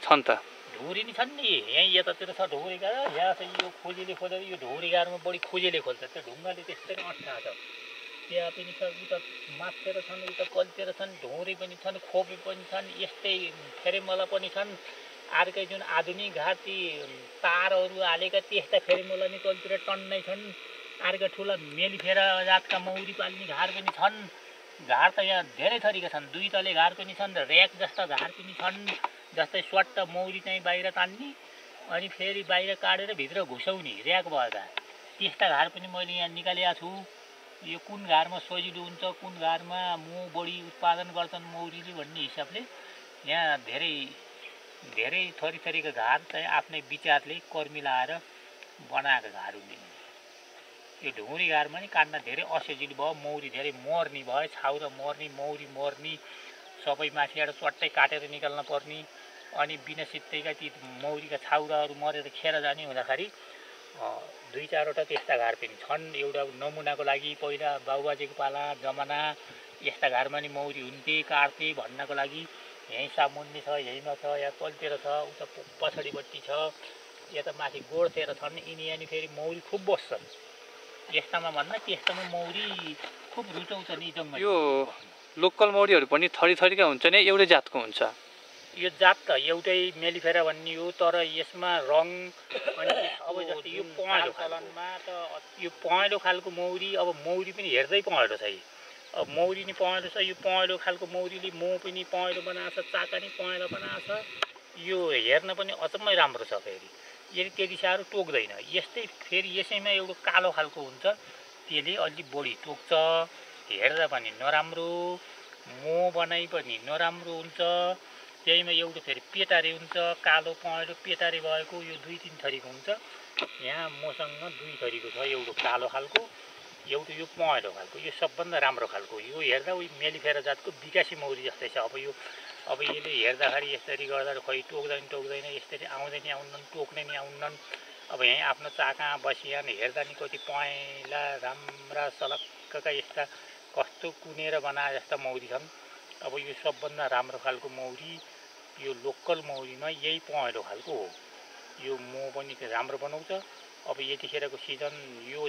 छन् त? ढुँडी नि छन् नि, यहीँ यतातिर छ ढुँडी घार। यहाँ चाहिँ यो खोजेले खोजेर यो ढुँडी घारमा बढी खोजेले खोल्छ, त्यो ढुङ्गाले त्यसरी अँठ्याएको छ। त्यहाँ पनि छ, उता माथेर छन्, उता कल्तिर छन्, ढुँडी पनि छन्, खोपे पनि छन्, यस्तै फेरेमला पनि छन्। अर्कै जुन आधुनिक घार ती तारहरू हालेका त्यस्ता फेरेमला नि कल्तिर टन्नै छन्। अर्का ठुला मेलिफेरा जातका मौरी पाल्ने घार पनि छन्। घार त यहाँ धेरै थरीका छन्, 2 तले घार पनि छन्, र्याक जस्ता घार पनि छन्। जस्तै स्वाट्ट मौरी चाहिँ बाहिर तान्ने अनि फेरि बाहिर काटेर भित्र घुसाउने र्याक भएका त्यस्ता घार पनि मैले यहाँ निकालेको छु। यो कुन घारमा सजिलो हुन्छ, कुन घारमा मह बढी उत्पादन गर्छन् मौरीले भन्ने हिसाबले यहाँ धेरै थरीका घार चाहिँ आफ्नै विचारले कर्मी लाएर बनाएको घार हुने। यो ढुँडी घारमा नि काट्न धेरै असजिलो भयो, मौरी धेरै मर्ने भयो, छाउरा मर्ने, मौरी मर्ने, सबै माथिबाट चट्टै काटेर निकाल्न पर्ने। अनि बिना सित्तैका ती मौरीका छाउराहरू मरेर खेर जाने हुँदाखेरि 2-4वटा त्यस्ता घार पनि छन्। एउटा नमुनाको लागि पहिला बाबुबाजेको पाला जमाना यस्ता घारमा नि मौरी हुन्थे काट्थे भन्नको लागि यहीँ सामुन्ने छ, यहीँमा छ, यहाँ तलतिर छ, उता पछाडिपट्टि छ, यता माथि गोडतिर छन्। यिनी अनि फेरि मौरी खुब बस्छन्। यस्तामा भन्दा त्यस्तामा मौरी खुब रुचाउँछन् यी जङ्गल। यो लोकल मौरीहरू पनि थरीका हुन्छ नि, एउटै जातको हुन्छ? यो जात त एउटै मेलिफेरा भन्ने हो, तर यसमा रङ अनि अब जस्तै यो पहेँलो चलनमा त यो पहेँलो खालको मौरी, अब मौरी पनि हेर्दै पहेँलो छ। अब मौरी नि पहेँलो छ, यो पहेँलो खालको मौरीले मह पनि पहेँलो बनाएको छ, चाका नि पहेँलो बनाएको छ। यो हेर्न पनि अचम्मै राम्रो छ। फेरि यदि त्यति साह्रो टोक्दैन। यस्तै फेरि यसैमा एउटा कालो खालको हुन्छ, त्यसले अलि बढी टोक्छ, हेर्दा पनि नराम्रो, मह बनाइ पनि नराम्रो हुन्छ। त्यहीमा एउटा फेरि पेटारे हुन्छ, कालो पहेँलो पेटारे भएको, यो 2-3 थरीको हुन्छ। यहाँ मसँग 2 थरीको छ, एउटा कालो खालको, एउटा यो पहेँलो खालको। यो सबभन्दा राम्रो खालको। यो हेर्दा उही मेलिफेरा जातको विकासी मौरी जस्तै छ। अब यसले हेर्दाखेरि यसरी गर्दा खै टोक्दैन, यसरी आउँदै नि आउन्नन्, टोक्ने नि आउन्नन्। अब यहीँ आफ्नो चाका बसियान हेर्दा नि कति पहेँला राम्रा सलक्कका यस्ता कस्तो कुनेर बनाए जस्ता मौरी छन्। अब यो सबभन्दा राम्रो खालको मौरी यो लोकल मौरीमा यही पहेँलो खालको हो। यो मो पनि राम्रो बनाउँछ। अब यतिखेरको सिजन यो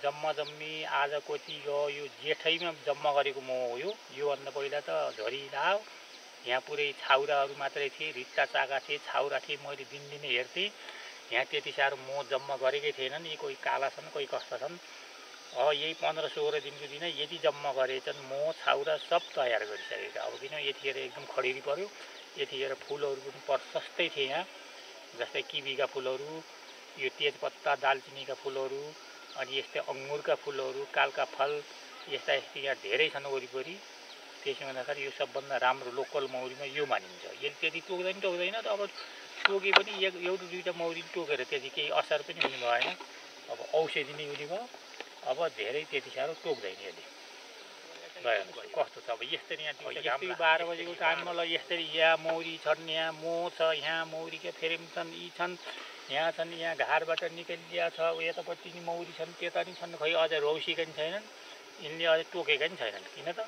जम्मी आज कति गयो, यो जेठैमा जम्मा गरेको मो हो। योभन्दा पहिला त झरी लायो, यहाँ पुरै छाउराहरू मात्रै थिए, रित्ता चाका थिए, छाउरा थिए। मैले दिनदिनै हेर्थेँ, यहाँ त्यति साह्रो मो जम्मा गरेकै थिएनन्। यी कोही काला छन्, कोही कस्ता छन्। यही 15-16 दिनको दिन यति जम्मा गरेछन् मो छाउरा सब तयार गरिसकेका। अब किन यतिखेर एकदम खडेरी पर्यो, यतिखेर फुलहरू पनि प्रशस्तै थिए यहाँ, जस्तै किवीका फुलहरू, यो तेजपत्ता दालचिनीका फुलहरू, अनि यस्तै अङ्गुरका फुलहरू, कालका फल, यस्ता यहाँ धेरै छन् वरिपरि। त्यसो हुँदाखेरि यो सबभन्दा राम्रो लोकल मौरीमा यो मानिन्छ। यसले त्यति टोक्दैन त, अब टोके पनि एउटा दुईवटा मौरी टोकेर त्यति केही असर पनि हुने भएन। अब औषधि नै हुने भयो। अब धेरै त्यति साह्रो टोक्दैन यसले। कस्तो छ अब यसरी यहाँ 12 बजेको टाइममा ल यसरी यहाँ मौरी छन्, यहाँ मो छ, यहाँ मौरीका फ्रेम छन्, यी छन्, यहाँ छन्, यहाँ घारबाट निकालिया छ, यतापट्टि नि मौरी छन्, त्यता नि छन्, खै अझ रौसीका नि छैनन्, यिनले अझ टोकेका नि छैनन्। किन त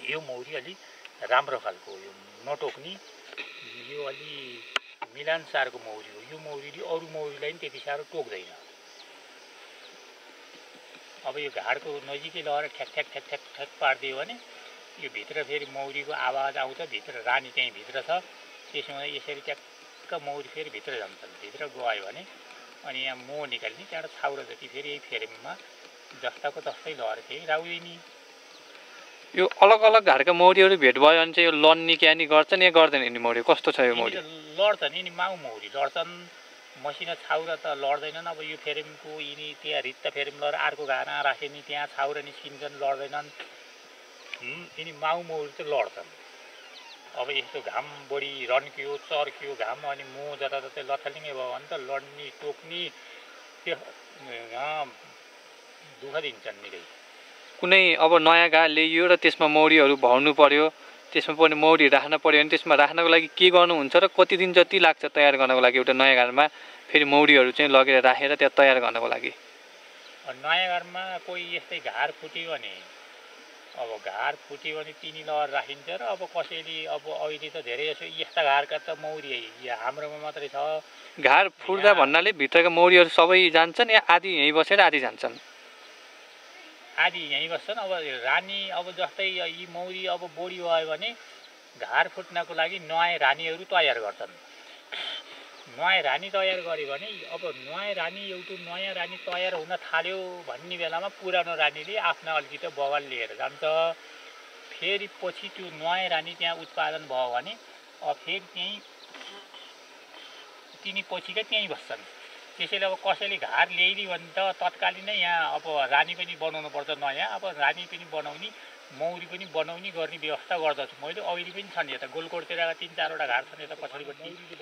यो मौरी अलि राम्रो खालको, यो नटोक्ने, यो अलि मिलानसारको मौरी हो। यो मौरीले अरू मौरीलाई पनि त्यति साह्रो टोक्दैन। अब यो घाडको नजिकै लगेर ठ्याक ठ्याक ठ्याक ठ्याक ठ्याक पारिदियो भने यो भित्र फेरि मौरीको आवाज आउँछ। भित्र रानी त्यहीँ भित्र छ। त्यसमा यसरी ट्याक्क मौरी फेरि भित्र जान्छन्। भित्र गयो भने अनि यहाँ मो निकाल्ने, त्यहाँबाट छाउरा जति फेरि यही फ्रेममा जस्ताको तस्तै लगेर त्यहीँ राउदिने। यो अलग अलग घाटका मौरीहरू भेट भयो भने चाहिँ यो लड्ने क्यानी गर्छन् या गर्दैन? यिनी मौरी कस्तो छ? यो मौरी लड्छन्, यिनी माउ मौरी लड्छन्। मसिना छाउरा त लड्दैनन्। अब यो फ्रेमको यिनी त्यहाँ रित्ता फ्रेम लगेर अर्को घाना राखे नि त्यहाँ छाउरा निस्किन्छन्, लड्दैनन्। यिनी माउ मौरी त लड्छन्। अब यस्तो घाम बढी रन्कियो, चर्कियो घाम, अनि मो जताततै लथालिङ्गै भयो भने त लड्ने टोक्ने त्यो दुःख दिन्छन् निकै। कुनै अब नयाँ घाँ ल्याइयो र त्यसमा मौरीहरू भर्नु पर्यो, त्यसमा पनि मौरी राख्न पर्यो भने त्यसमा राख्नको लागि के गर्नुहुन्छ र कति दिन जति लाग्छ तयार गर्नको लागि? एउटा नयाँ घरमा फेरि मौरीहरू चाहिँ लगेर राखेर त्यहाँ तयार गर्नको लागि नयाँ घरमा कोही यस्तै घार फुट्यो भने, अब घार फुट्यो भने तिनी लगेर राखिन्छ। र अब कसैले अब अहिले त धेरै यसो यस्ता घारका त मौरी हाम्रोमा मात्रै छ। घार फुट्दा भन्नाले भित्रका मौरीहरू सबै जान्छन् या आधी यहीँ बसेर आधी जान्छन्? आधी यहीँ बस्छन्। अब रानी अब जस्तै यी मौरी अब बढी भयो भने घार फुट्नको लागि नयाँ रानीहरू तयार गर्छन्। नयाँ रानी तयार गर्यो भने अब नयाँ रानी तयार हुन थाल्यो भन्ने बेलामा पुरानो रानीले आफ्ना अलिकति बगाल लिएर जान्छ। फेरि पछि त्यो नयाँ रानी त्यहाँ उत्पादन भयो भने अब फेरि त्यहीँ तिनी पछिका त्यहीँ बस्छन्। त्यसैले अब कसैले घार ल्याइदियो भने त तत्कालीन नै यहाँ अब रानी पनि बनाउनु पर्छ नयाँ। अब रानी पनि बनाउने, मौरी पनि बनाउने गर्ने व्यवस्था गर्दछु मैले। अहिले पनि छन् यता गोलकोटतिरका 3-4वटा घार छन् यता पछाडिपट्टि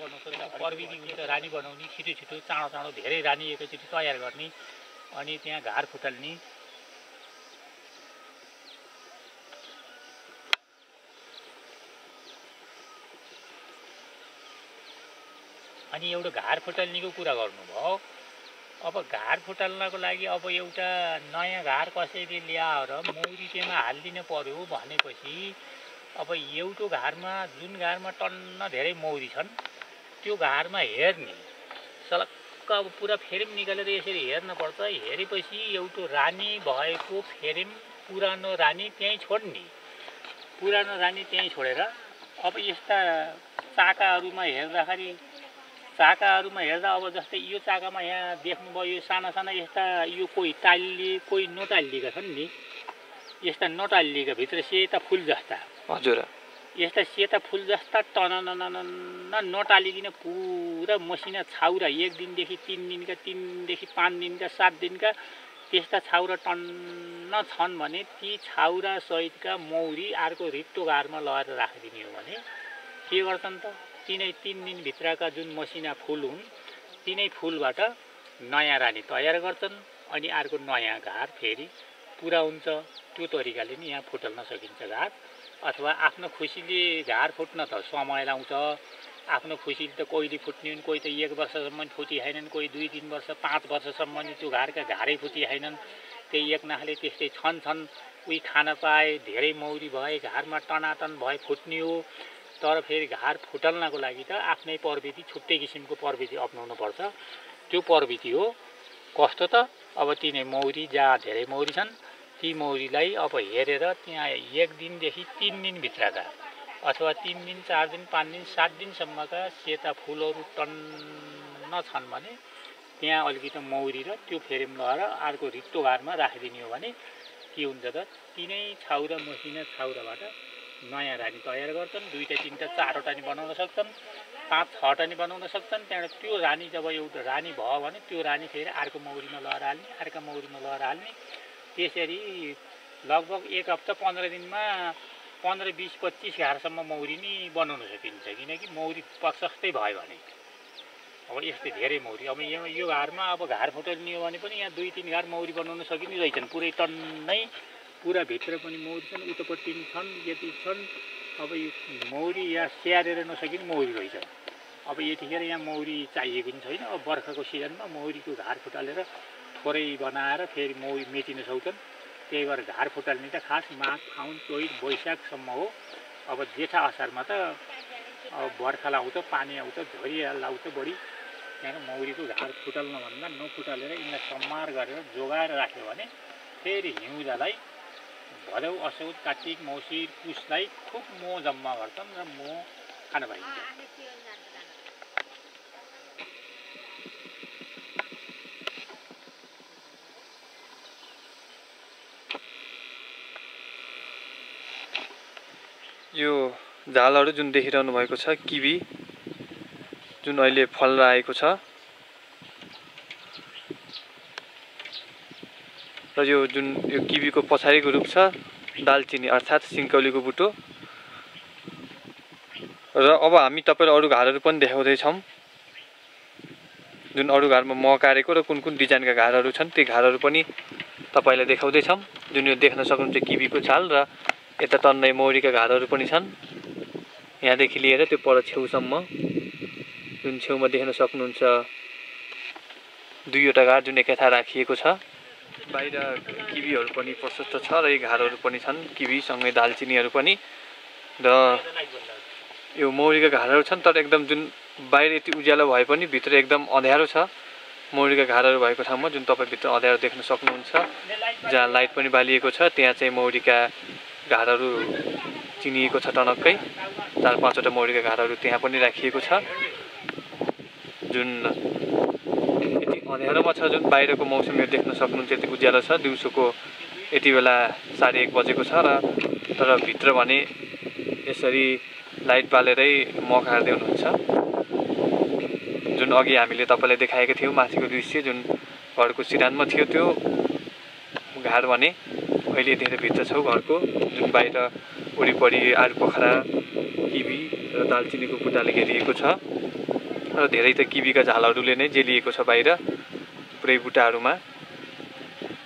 प्रविधि हुन्छ रानी बनाउने, छिटो चाँडो धेरै रानी एकैचोटि तयार गर्ने, अनि त्यहाँ घार फुटाल्ने। अनि एउटा घार फुटाल्नेको कुरा गर्नुभयो। अब घार फुटाल्नको लागि अब एउटा नयाँ घार कसैले ल्याएर मौरी त्यहाँ हालिदिनु पर्यो भनेपछि अब एउटा घारमा जुन घारमा टन्न धेरै मौरी छन् त्यो घारमा हेर्ने सलक्क अब पुरा फ्रेम निकालेर यसरी हेर्नुपर्छ। हेरेपछि एउटा रानी भएको फ्रेम पुरानो रानी त्यहीँ छोड्ने। पुरानो रानी त्यहीँ छोडेर अब यस्ता चाकाहरूमा हेर्दा अब जस्तै यो चाकामा यहाँ देख्नुभयो यो साना यस्ता यो कोही टाल्ली कोही नटाल्लिएका छन् नि। यस्ता नटाल्लिएका भित्र सेता फुल जस्ता, हजुर, यस्ता सेता फुल जस्ता टनननन नटालिदिन पुरा मसिना छाउरा 1 दिनदेखि 3 दिनका, 3 देखि 5 दिनका, 7 दिनका त्यस्ता छाउरा टन्न छन् भने ती छाउरा सहितका मौरी अर्को रित्तो घारमा लगेर राखिदिने हो भने के गर्छन् त? तिनै 3 दिनभित्रका जुन मसिना फुल हुन् तिनै फुलबाट नयाँ रानी तयार गर्छन्, अनि अर्को नयाँ घार फेरि पुरा हुन्छ। त्यो तरिकाले नि यहाँ फुटाल्न सकिन्छ घार। अथवा आफ्नो खुसीले घार फुट्न त समय लाउँछ। आफ्नो खुसीले त कोहीले फुट्ने हुन्, कोही त 1 वर्षसम्म फुटी छैनन्, कोही 2-3 वर्ष 5 वर्षसम्म नि त्यो घारका घारै फुटी छैनन्। त्यही एक नाखले त्यस्तै छन् उही खान पाए, धेरै मौरी भए, घारमा टनाटन भए फुट्ने हो। तर फेरि घार फुटाल्नको लागि त आफ्नै प्रविधि, छुट्टै किसिमको प्रविधि अपनाउनु पर्छ। त्यो प्रविधि हो कस्तो त, अब तिनै मौरी जहाँ धेरै मौरी छन् ती मौरीलाई अब हेरेर त्यहाँ 1 दिनदेखि 3 दिनभित्रका अथवा 3 दिन 4 दिन 5 दिन 7 दिनसम्मका सेता फुलहरू टन्न छन् भने त्यहाँ अलिकति मौरी र त्यो फ्रेम लगाएर अर्को रित्तो घारमा राखिदिने हो भने के हुन्छ त, तिनै छाउ र मसिना छाउराबाट नयाँ रानी तयार गर्छन्। 2टा 3टा 4वटा नि बनाउन सक्छन्, 5 6वटा नि बनाउन सक्छन्। त्यहाँबाट त्यो रानी जब एउटा रानी भयो भने त्यो रानी फेरि अर्को मौरीमा लगाएर हाल्ने, अर्को मौरीमा लगाएर हाल्ने। त्यसरी लगभग 1 हप्ता 15 दिनमा 15 20 25 घारसम्म मौरी नि बनाउन सकिन्छ। किनकि मौरी प्रशस्तै भयो भने अब यस्तै धेरै मौरी। अब यो घारमा अब घार फुटाल्ने हो भने पनि यहाँ 2 3 घार मौरी बनाउन सकिने रहेछन्। पुरै टन्नै पुरा भित्र पनि मौरी छन्, उतापट्टि पनि छन्, यति छन्। अब यो मौरी यहाँ स्याहारेर नसकिने मौरी रहेछन्। अब यतिखेर यहाँ मौरी चाहिएको पनि छैन। अब बर्खाको सिजनमा मौरीको घार फुटालेर थोरै बनाएर फेरि मौरी मेटिन सक्छन्। त्यही भएर घार फुटाल्ने त खास माघ फाउन चैत वैशाखसम्म हो। अब जेठा असारमा त अब बर्खा आउँछ, पानी आउँछ, झरी आउँछ बढी। त्यहाँ मौरीको घार फुटाल्नभन्दा नफुटालेर यिनलाई सम्मार गरेर जोगाएर राख्यो भने फेरि हिउँदलाई भदौ असौज कार्तिक मौसिर पुसलाई खुब मह जम्मा गर्छन् र मह खान पाइन्छ। यो झालहरू जुन देखिरहनु भएको छ किवी जुन अहिले फलेर आएको छ र यो किवीको पछाडिको रुख छ दालचिनी अर्थात् सिन्कौलीको बुटो। र अब हामी तपाईलाई अरू घारहरू पनि देखाउँदैछौँ जुन अरू घारमा मह काटेको र कुन कुन डिजाइनका घारहरू छन् ती घारहरू पनि तपाईलाई देखाउँदैछौँ। जुन यो देख्न सक्नुहुन्छ किवीको छाल र यता टन्नै मौरीका घारहरू पनि छन्। यहाँदेखि लिएर त्यो पर छेउसम्म जुन छेउमा देख्न सक्नुहुन्छ 2वटा घार जुन एकैथा राखिएको छ। बाहिर किवीहरू पनि प्रशस्त छ र यी घारहरू पनि छन्, किवीसँगै दालचिनीहरू पनि। र यो मौरीका घारहरू छन् तर एकदम जुन बाहिर यति उज्यालो भए पनि भित्र एकदम अँध्यारो छ। मौरीका घारहरू भएको ठाउँमा जुन तपाईँ भित्र अँध्यारो देख्न सक्नुहुन्छ, जहाँ लाइट पनि बालिएको छ त्यहाँ चाहिँ मौरीका घारहरू चिनिएको छ टनक्कै। 4-5वटा मौरीका घारहरू त्यहाँ पनि राखिएको छ। जुन यति अँध्यारोमा छ, जुन बाहिरको मौसम यो देख्न सक्नुहुन्छ यति उज्यालो छ। दिउँसोको यति बेला 1:30 बजेको छ र तर भित्र भने यसरी लाइट बालेरै मह काट्दै हुनुहुन्छ। जुन अघि हामीले तपाईँलाई देखाएका थियौँ माथिको दृश्य जुन घरको सिरानमा थियो त्यो घार भने अहिले धेरै भित्र छौँ घरको। जुन बाहिर वरिपरि आरू पोखरा किवी र दालचिनीको बुट्टाले घेरिएको छ र धेरै त किवीका झालहरूले नै जेलिएको छ बाहिर पुरै बुट्टाहरूमा।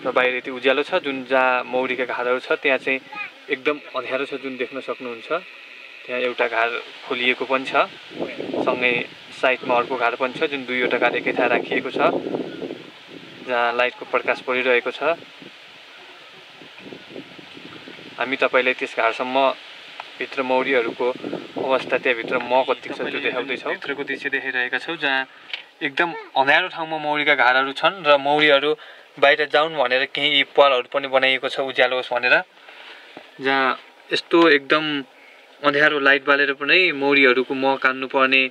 र बाहिर यति उज्यालो छ जुन जहाँ मौरीका घारहरू छ त्यहाँ चाहिँ एकदम अँध्यारो छ जुन देख्न सक्नुहुन्छ। त्यहाँ एउटा घार खोलिएको पनि छ, सँगै साइडमा अर्को घार पनि छ जुन 2वटा घार एकैथा राखिएको छ जहाँ लाइटको प्रकाश परिरहेको छ। हामी तपाईलाई त्यस घारसम्म भित्र मौरीहरूको अवस्था त्यहाँभित्र मह कति छ त्यो देखाउँदैछौँ। भित्रको दृश्य देखाइरहेका छौँ जहाँ एकदम अँध्यारो ठाउँमा मौरीका घारहरू छन् र मौरीहरू बाहिर जाउन् भनेर केही पलहरू पनि बनाइएको छ उज्यालो होस् भनेर। जहाँ यस्तो एकदम अँध्यारो लाइट बालेर पनि मौरीहरूको मह काट्नुपर्ने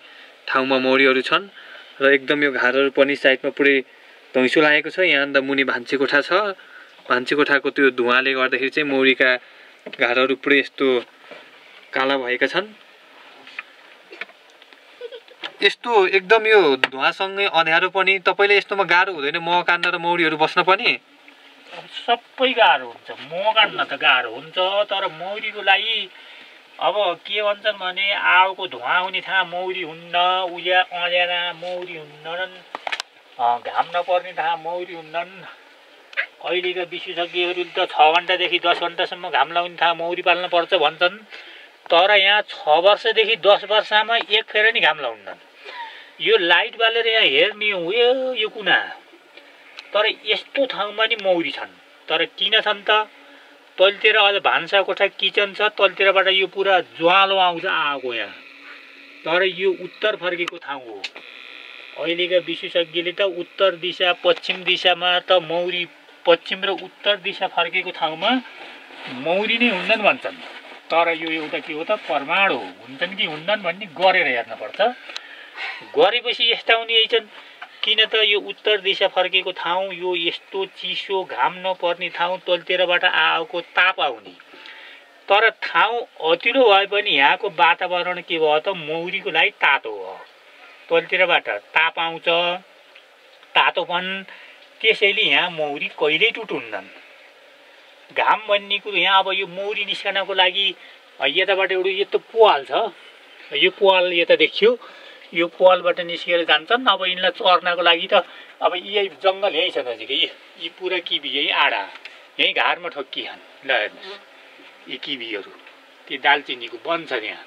ठाउँमा मौरीहरू छन् र एकदम यो घारहरू पनि साइडमा पुरै धैँसो लागेको छ। यहाँ अन्त मुनि भान्सेकोठा छ, भान्सेकोठाको त्यो धुवाँले गर्दाखेरि चाहिँ मौरीका घारहरू पुरै यस्तो काला भएका छन्। यस्तो एकदम यो धुवाँसँगै अँध्यारो पनि तपाईँले यस्तोमा गाह्रो हुँदैन मह काट्न र मौरीहरू बस्न पनि? सबै गाह्रो हुन्छ, मह काट्न त गाह्रो हुन्छ तर मौरीको लागि अब के भन्छन् भने आगोको धुवाँ हुने ठाउँ मौरी हुन्न, अँध्यारा मौरी हुन्नन्, घाम नपर्ने ठाउँ मौरी हुन्नन्। अहिलेका विशेषज्ञहरूले त 6 घन्टादेखि 10 घन्टासम्म घाम लाग्ने ठाउँ मौरी पाल्न पर्छ भन्छन्। तर यहाँ 6 वर्षदेखि 10 वर्षमा एक फेर नि घाम लाउन्नन्। यो लाइट बालेर यहाँ हेर्ने हो यो कुना, तर यस्तो ठाउँमा नि मौरी छन् तर किन छन् त तलतिर अझ भान्सा कोठा किचन छ तलतिरबाट यो पुरा ज्वालो आउँछ आगो यहाँ तर यो उत्तर फर्केको ठाउँ हो अहिलेका विशेषज्ञले त उत्तर दिशा पश्चिम दिशामा त मौरी पश्चिम र उत्तर दिशा फर्केको ठाउँमा मौरी नै हुन्छन् भन्छन् तर यो एउटा के हो त प्रमाण हो हुन्छन् कि हुन्नन् भन्ने गरेर हेर्नुपर्छ गरेपछि यस्ता हुने छन् किन त यो उत्तर दिशा फर्केको ठाउँ यो यस्तो चिसो घाम नपर्ने ठाउँ तलतिरबाट आएको ताप आउने तर ठाउँ अतिलो भए पनि यहाँको वातावरण के भयो त मौरीको लागि तातो हो तलतिरबाट ताप आउँछ तातोपन त्यसैले यहाँ मौरी कहिल्यै टुटुन्नन् घाम भन्ने कुरो यहाँ अब यो मौरी निस्कनको लागि यताबाट एउटा यस्तो पुवाल छ यो पुवाल यता देखियो यो पुवालबाट निस्केर जान्छन् अब यिनलाई चर्नको लागि त अब यही जङ्गल यही छ नजिकै यी पुरा किबी यही आडा यही घारमा ठोक्किहान् ल हेर्नुहोस् यी किबीहरू त्यो दालचिनीको वन छ यहाँ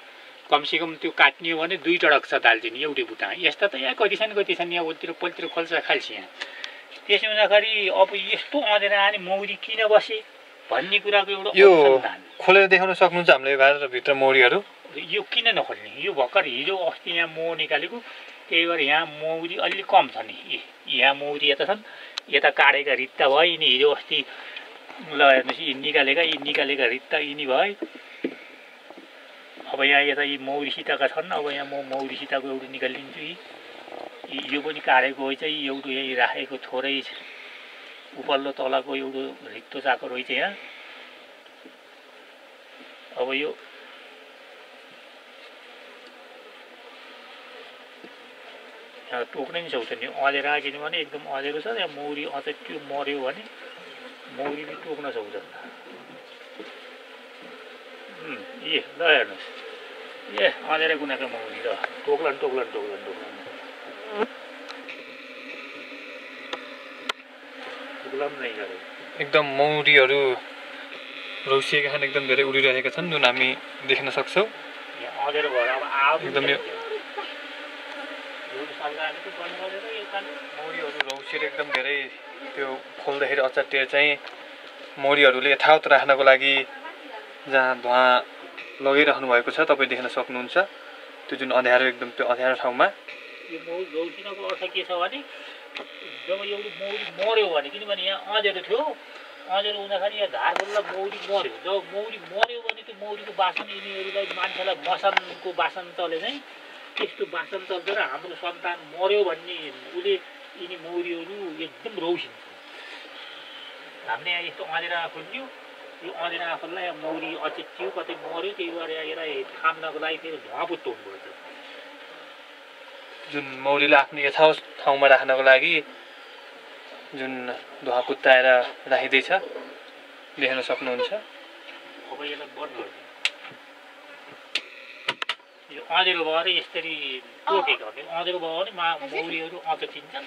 कमसेकम त्यो काट्ने हो भने 2 टडक छ दालचिनी एउटै बुट्टा यस्ता त यहाँ कति छन् यहाँ उतिर पलतिर खोल्छ खाल्छ यहाँ त्यसो हुँदाखेरि अब यस्तो अँधेर आने मौरी किन बसे भन्ने कुराको एउटा अनुसन्धान खोलेर देखाउन सक्नुहुन्छ हामीले यो घरभित्र मौरीहरू यो किन नखोल्ने यो भर्खर हिजो अस्ति यहाँ मह निकालेको त्यही भएर यहाँ मौरी अलि कम छ नि यहाँ मौरी यता छन् यता काटेका रित्ता भयो यिनी हिजो अस्ति ल हेर्नुहोस् यी निकालेका रित्ता यिनी भए अब यहाँ यता यी मौरी सीताका छन् अब यहाँ म मौरी सीताको एउटा निकालिदिन्छु यो पनि काटेको रहेछ एउटा यही राखेको थोरै उपल्लो तलको एउटा रित्तो चाको रहेछ यहाँ अब यो टोक्नै सक्छ नि अँधेर किनभने एकदम अँधेरो छ यहाँ मौरी अझ त्यो मर्यो भने मौरीले टोक्न सक्छन् ए ल हेर्नुहोस् ए अँधेर गुनाको मौरी ल टोक्लन नै गरे एकदम मौरीहरू रौसिएका छन् एकदम धेरै उडिरहेका छन् जुन हामी देख्न सक्छौँ यहाँ अँधेरो भएर अब एकदम यो मौरीहरू रौसिएर एकदम धेरै त्यो खोल्दाखेरि अचाटिएर चाहिँ मौरीहरूले यथावत राख्नको लागि जहाँ धुवा लगाइराख्नु भएको छ तपाईँ देख्न सक्नुहुन्छ त्यो जुन अँध्यारो एकदम त्यो अँध्यारो ठाउँमा यो मौरी रौसिनको अर्थ के छ भने जब एउटा मौरी मर्यो भने किनभने यहाँ अँधेरो थियो अँधेरो हुँदाखेरि यहाँ धार बल्ल मौरी मर्यो जब मौरी मर्यो भने त्यो मौरीको बासन यिनीहरूलाई मान्छेलाई मसनको बासन चले चाहिँ त्यस्तो बासन चल्छ र हाम्रो सन्तान मर्यो भन्ने उसले यिनी मौरीहरू एकदम रौसिन्छ हामीले यहाँ यस्तो अँधेरा खोल्यो यो अँधेरा आफूलाई मौरी अचेत्यो कतै मर्यो त्यही भएर यसलाई थाम्नको लागि फेरि धुवापुत तोड्नुपर्छ जुन मौरीले आफ्नो यथावत ठाउँमा राख्नको लागि जुन धुवा पुत्ताएर राखिँदैछ देख्न सक्नुहुन्छ अब यसलाई बन्द गर्छ यो अँधेरो भएर यसरी टोकेको हो अँधेरो भयो भने मौरीहरू अचेतिन्छन्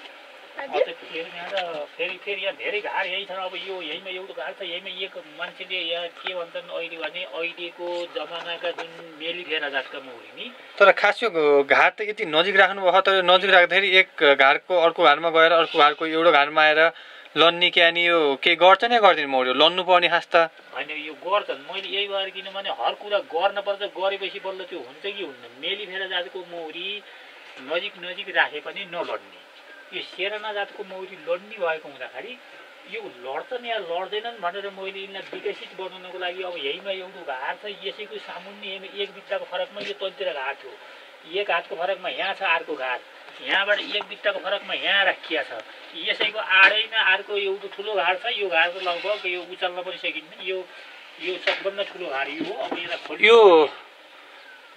अचेतिएर यहाँ त फेरि यहाँ धेरै घार यही छन् अब यो यहीँमा एउटा घार छ यहीँमा एक मान्छेले यहाँ के भन्छन् अहिले भने अहिलेको जमानाका जुन मेलिफेरा जातका मौरी नि तर खास यो घार त यति नजिक राख्नु भयो तर नजिक राख्दाखेरि एक घारको अर्को घरमा गएर अर्को घरको एउटा घरमा आएर लन्ने कि अनि यो के गर्छ नै गर्दैन मौरी लन्नु पर्ने खास त होइन यो गर्छन् मैले यही भएर किनभने हर कुरा गर्नुपर्छ गरेपछि बल्ल त्यो हुन्छ कि हुन्न मेलिफेरा जातको मौरी नजिक राखे पनि नलड्ने यो सेरना जातको मौरी लड्ने भएको हुँदाखेरि यो लड्छन् या लड्दैनन् भनेर मैले यिनलाई विकसित बनाउनको लागि अब यहीँमा एउटा घार छ यसैको सामुन्ने यहीँमा एक बित्ताको फरकमा यो तलतिर घार थियो एक हातको फरकमा यहाँ छ अर्को घार यहाँबाट एक बित्ताको फरकमा यहाँ राखिया छ यसैको आडैमा अर्को एउटा ठुलो घार छ यो घार त लगभग यो उचाल्न पनि सकिन्न यो सबभन्दा ठुलो घार यो हो अब यसलाई खोल्नु यो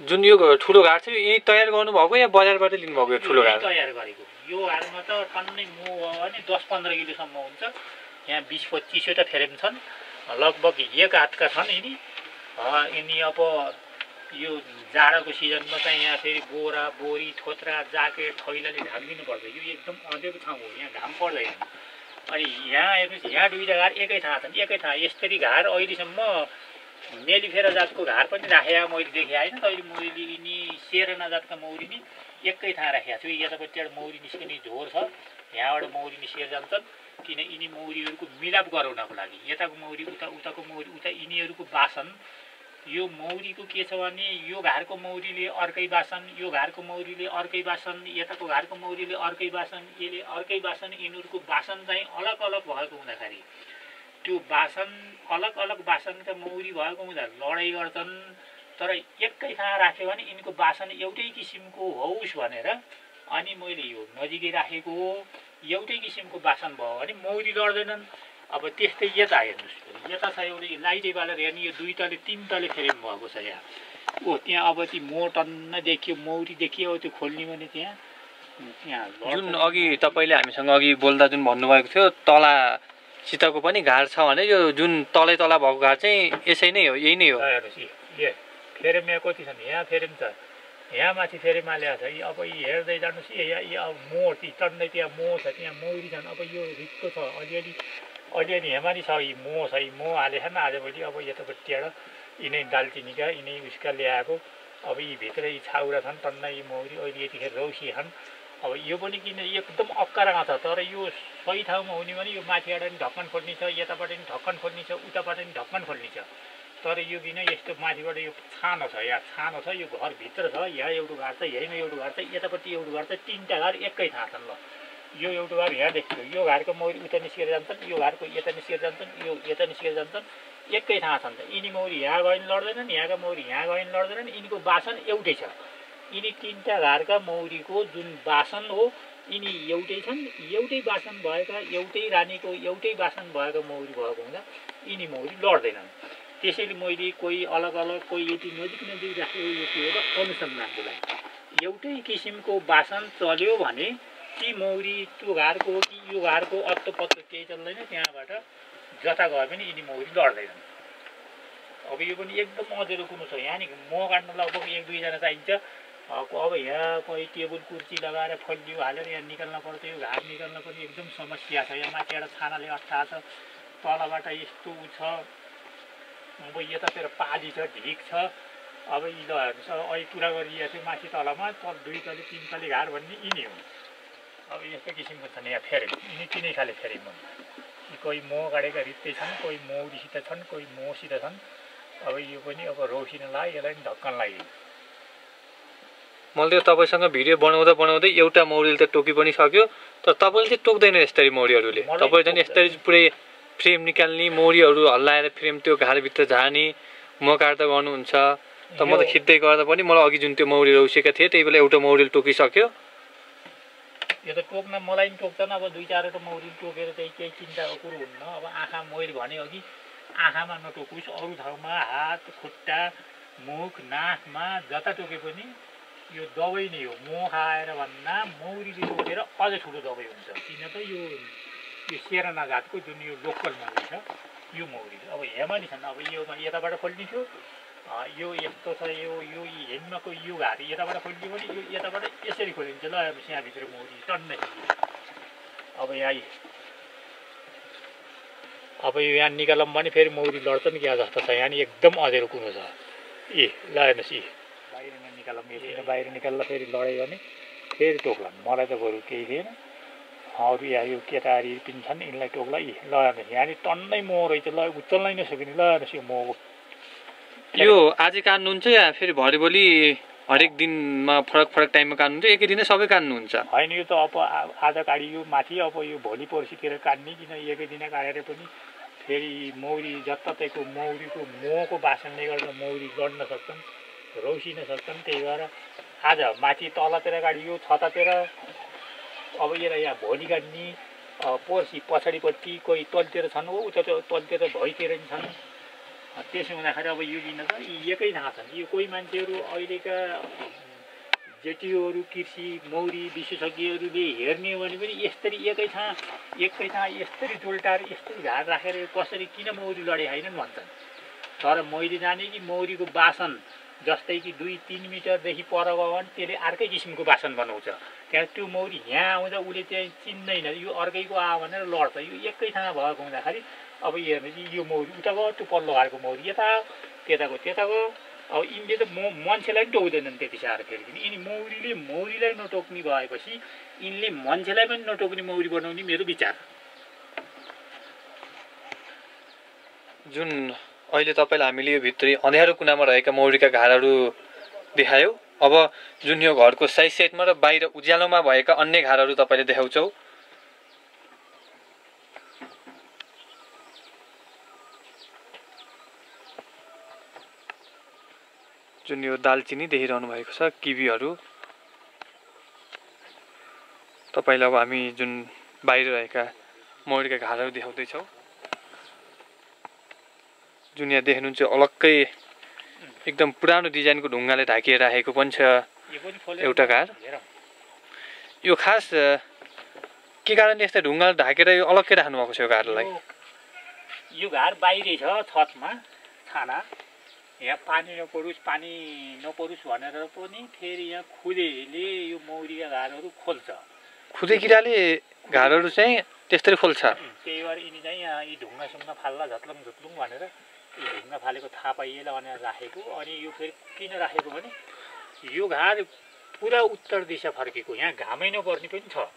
जुन यो ठुलो घार छ यही तयार गर्नुभएको या बजारबाट लिनुभएको यो ठुलो घार तयार गरेको यो घारमा त टन्नै मो भयो भने 10-15 किलोसम्म हुन्छ यहाँ 20-25 वटा फ्रेम छन् लगभग एक हातका छन् यिनी अब यो जाडोको सिजनमा चाहिँ यहाँ फेरि बोरा बोरी थोत्रा ज्याकेट थैलाले ढाकिदिनु पर्छ यो एकदम अँधेरो ठाउँ हो यहाँ घाम पर्दैन अनि यहाँ हेर्नुहोस् यहाँ दुईवटा घार एकै थाहा छन् एकै थाहा यसरी घार अहिलेसम्म मेलिफेरा जातको घार पनि राखेको मैले देखेँ होइन तैँले मैले यिनी सेरना जातका मौरी नि एकै ठाउँ राखेको छु यतापट्टिबाट मौरी निस्किने झोर छ यहाँबाट मौरी निस्केर जान्छन् किन यिनी मौरीहरूको मिलाप गराउनको लागि यताको मौरी उता उताको मौरी उता यिनीहरूको बासन यो मौरीको के छ भने यो घरको मौरीले अर्कै बासन यो घरको मौरीले अर्कै बासन यताको घरको मौरीले अर्कै बासन यसले अर्कै बासन यिनीहरूको बासन चाहिँ अलग अलग भएको हुँदाखेरि त्यो बासन अलग अलग बासनका मौरी भएको हुँदा लडाइँ गर्छन् तर एकै ठाउँ राख्यो भने यिनको बासन एउटै किसिमको होस् भनेर अनि मैले यो नजिकै राखेको हो एउटै किसिमको बासन भयो भने मौरी लड्दैनन् अब त्यस्तै यता हेर्नुहोस् यता छ एउटै लाइटै बालेर हेर्ने यो 2 तले 3 तले फ्रेम भएको छ यहाँ ओ त्यहाँ अब ती मोटन्न देखियो मौरी देखियो त्यो खोल्ने भने त्यहाँ जुन अघि तपाईँले हामीसँग अघि बोल्दा जुन भन्नुभएको थियो तला सितको पनि घार छ भने यो जुन तलै तला भएको घार चाहिँ यसै नै हो यही नै हो हेर्नुहोस् फेरेम यहाँ कति छ यहाँ फेरेम छ यहाँ माथि फेरि माल्या छ अब यी हेर्दै जानुहोस् यहाँ अब मोह ती टन्नै त्यहाँ मोह छ त्यहाँ मौरी छन् अब यो रिक्तो छ अलिअलि हेमारी छ यी मोह छ यी मोह हालेछन् आजभोलि अब यतापट्टिबाट यिनै दालचिनीका यिनै उसका ल्याएको अब यी भित्र यी छाउरा छन् टन्नै यी मौरी अहिले यतिखेर रौसी छन् अब यो पनि किन एकदम अक्कारामा छ तर यो सही ठाउँमा हुने भने यो माथिबाट पनि ढक्कन खोल्ने छ यताबाट पनि ढक्कन खोल्ने छ उताबाट पनि ढक्कन खोल्ने छ तर यो किन यस्तो माथिबाट यो छानो छ यहाँ छानो छ यो घरभित्र छ यहाँ एउटा घर छ यहीँमा एउटा घर छ यतापट्टि एउटा घर छ 3टा घर एकै ठाउँ छन् ल यो एउटा घर यहाँ देखियो यो घरको मौरी उता निस्केर जान्छन् यो घरको यता निस्केर जान्छन् यो यता निस्केर जान्छन् एकै ठाउँ छन् त यिनी मौरी यहाँ गयो भने लड्दैनन् यहाँका मौरी यहाँ गयो भने लड्दैनन् यिनीको बासन एउटै छ यिनी 3टा घरका मौरीको जुन बासन हो यिनी एउटै छन् एउटै बासन भएका एउटै रानीको एउटै बासन भएका मौरी भएको हुँदा यिनी मौरी लड्दैनन् त्यसैले मैले कोही अलग अलग कोही यति नजिक नजिक राखेको यो के हो र अनुसन्धानको लागि एउटै किसिमको बासन चल्यो भने ती मौरी त्यो घरको कि यो घरको अत्तो पत्तो केही चल्दैन त्यहाँबाट जता गए पनि यिनी मौरी लड्दैनन् अब यो पनि एकदम अँधेरो कुरो छ यहाँ नि मह काट्न लगभग 1-2 जना चाहिन्छ अब यहाँ कोही टेबल कुर्सी लगाएर फलियो हालेर यहाँ निकाल्न पर्छ यो घार निकाल्न पनि एकदम समस्या छ यहाँ माथिबाट छानाले अट्टा छ तलबाट यस्तो छ अब यतातिर पाली छ ढिक छ अब यी ल हेर्नुहोस् अहिले कुरा गरिएको थियो माथि तलमा 2 तले 3 तले घार भन्ने यिनी हो अब यस्तो किसिमको छन् यहाँ फेरेम यिनी 3 खाले फेरेम हुन् कोही मोह गाडेका रित्तै छन् कोही मौरीसित छन् कोही मोहसित छन् अब यो पनि अब रौसिन लाग्यो यसलाई पनि ढक्कन लाग्यो मैले तपाईँसँग भिडियो बनाउँदा बनाउँदै एउटा मौरीले त टोकी पनि सक्यो तर तपाईँले चाहिँ टोक्दैन यस्तरी मौरीहरूले तपाईँ चाहिँ यस्तरी पुरै फ्रेम निकाल्ने मौरीहरू हल्लाएर फ्रेम त्यो घरभित्र झार्ने म काट्दा गर्नुहुन्छ त म त खिच्दै गर्दा पनि मलाई अघि जुन त्यो मौरी रौसेका थिए त्यही बेला एउटा मौरीले टोकिसक्यो यो त टोक्न मलाई पनि टोक्छन् अब 2-4 मौरीले टोकेर चाहिँ केही चिन्ताको कुरो हुन्न अब आँखा मैले भने अघि आँखामा नटोकोस् अरू ठाउँमा हात खुट्टा मुख नाकमा जता टोके पनि यो दबाई नै हो मोह खाएर भन्दा मौरीले टोकेर अझ ठुलो दबाई हुन्छ किन त यो सेरना जातको जुन यो लोकल मौरी छ यो मौरी अब हेमाली छन् अब यो यताबाट खोल्ने थियो यो यस्तो छ यो हेन्माको यो घार यताबाट खोलिदियो भने यो यताबाट यसरी खोलिन्छ ल अब यहाँभित्र मौरी टन्नै अब यो यहाँ निकालौँ भने फेरि मौरी लड्छन् क्या जस्तो छ यहाँ नि एकदम अँधेरो कुरो छ ल हेर्नुहोस् बाहिर निकालौँ यसरी बाहिर निकाल्दा फेरि लड्यो भने फेरि टोक्लान् मलाई त बरु केही थिएन अरू यहाँ यो केटारी पनि छन् यिनलाई टोक्ला ल हेर्नुहोस् यहाँ नि टन्नै मोह रहेछ ल उचाल्नै नसकिने ल हेर्नुहोस् यो मोह यो आज काट्नुहुन्छ या फेरि भरेभोलि हरेक दिनमा फरक टाइममा काट्नुहुन्छ एकै दिनै सबै काट्नुहुन्छ होइन यो त अब आज काटियो माथि अब यो भोलि पर्सितिर काट्ने किन एकै दिन काटेर पनि फेरि मौरी जतातैको मौरीको मोहको बासनले गर्दा मौरी लड्न सक्छन् रौसिन सक्छन् त्यही भएर आज माथि तलतिर काटियो छतातिर अब यसलाई यहाँ भोलि काट्ने पर्सि पछाडिपट्टि कोही तलतिर छन् हो उता तलतिर भइतिर नि छन् त्यसो हुँदाखेरि अब यो दिन त एकै ठाउँ छन् यो कोही मान्छेहरू अहिलेका जेटिओहरू कृषि मौरी विशेषज्ञहरूले हेर्ने भने पनि यसरी एकै ठाउँ यसरी टोल्टाएर यस्तरी घार राखेर कसरी किन मौरी लडे हैनन् भन्छन् तर मैले जाने कि मौरीको बासन जस्तै कि 2-3 मिटरदेखि पर गयो भने त्यसले अर्कै किसिमको बासन बनाउँछ त्यहाँ त्यो मौरी यहाँ आउँदा उसले चाहिँ चिन्दैन यो अर्कैको आयो भनेर लड्छ यो एकै ठाउँ भएको हुँदाखेरि अब हेर्नुहोस् यो मौरी उता गयो त्यो पल्लो घरको मौरी यता त्यताको अब यिनले त मान्छेलाई पनि टोक्दैनन् त्यति साह्रो फेरि पनि यिनी मौरीलाई नटोक्ने भएपछि यिनले मान्छेलाई पनि नटोक्ने मौरी बनाउने मेरो विचार जुन अहिले तपाईँलाई हामीले यो भित्री अँध्यारो कुनामा रहेका मौरीका घारहरू देखायौँ, अब जुन यो घरको साइड साइडमा र बाहिर उज्यालोमा भएका अन्य घारहरू तपाईँले देखाउँछौ। जुन यो दालचिनी देखिरहनु भएको छ, किवीहरू, तपाईँलाई अब हामी जुन बाहिर रहेका मौरीका घारहरू देखाउँदैछौँ। जुन यहाँ देख्नुहुन्छ अलग्गै एकदम पुरानो डिजाइनको ढुङ्गाले ढाकिएर राखेको पनि छ एउटा घार। यो खास के कारणले यस्तो ढुङ्गाले ढाकेर यो अलग्गै राख्नु भएको छ यो घारलाई? यो घार बाहिरै छ, छतमा छाना। यहाँ पानी नपरोस् भनेर पनि फेरि यहाँ खुदेले यो मौरीका घारहरू खोल्छ। खुदे किराले घारहरू चाहिँ त्यस्तरी खोल्छ। त्यही भएर यिनी चाहिँ यहाँ यी ढुङ्गा फाल्ला झुत्लुङ भनेर यो ढुङ्गा फालेको थाहा पाइएला भनेर राखेको। अनि यो फेरि किन राखेको भने यो घार पुरा उत्तर दिशा फर्केको, यहाँ घामै नपर्ने पनि छ।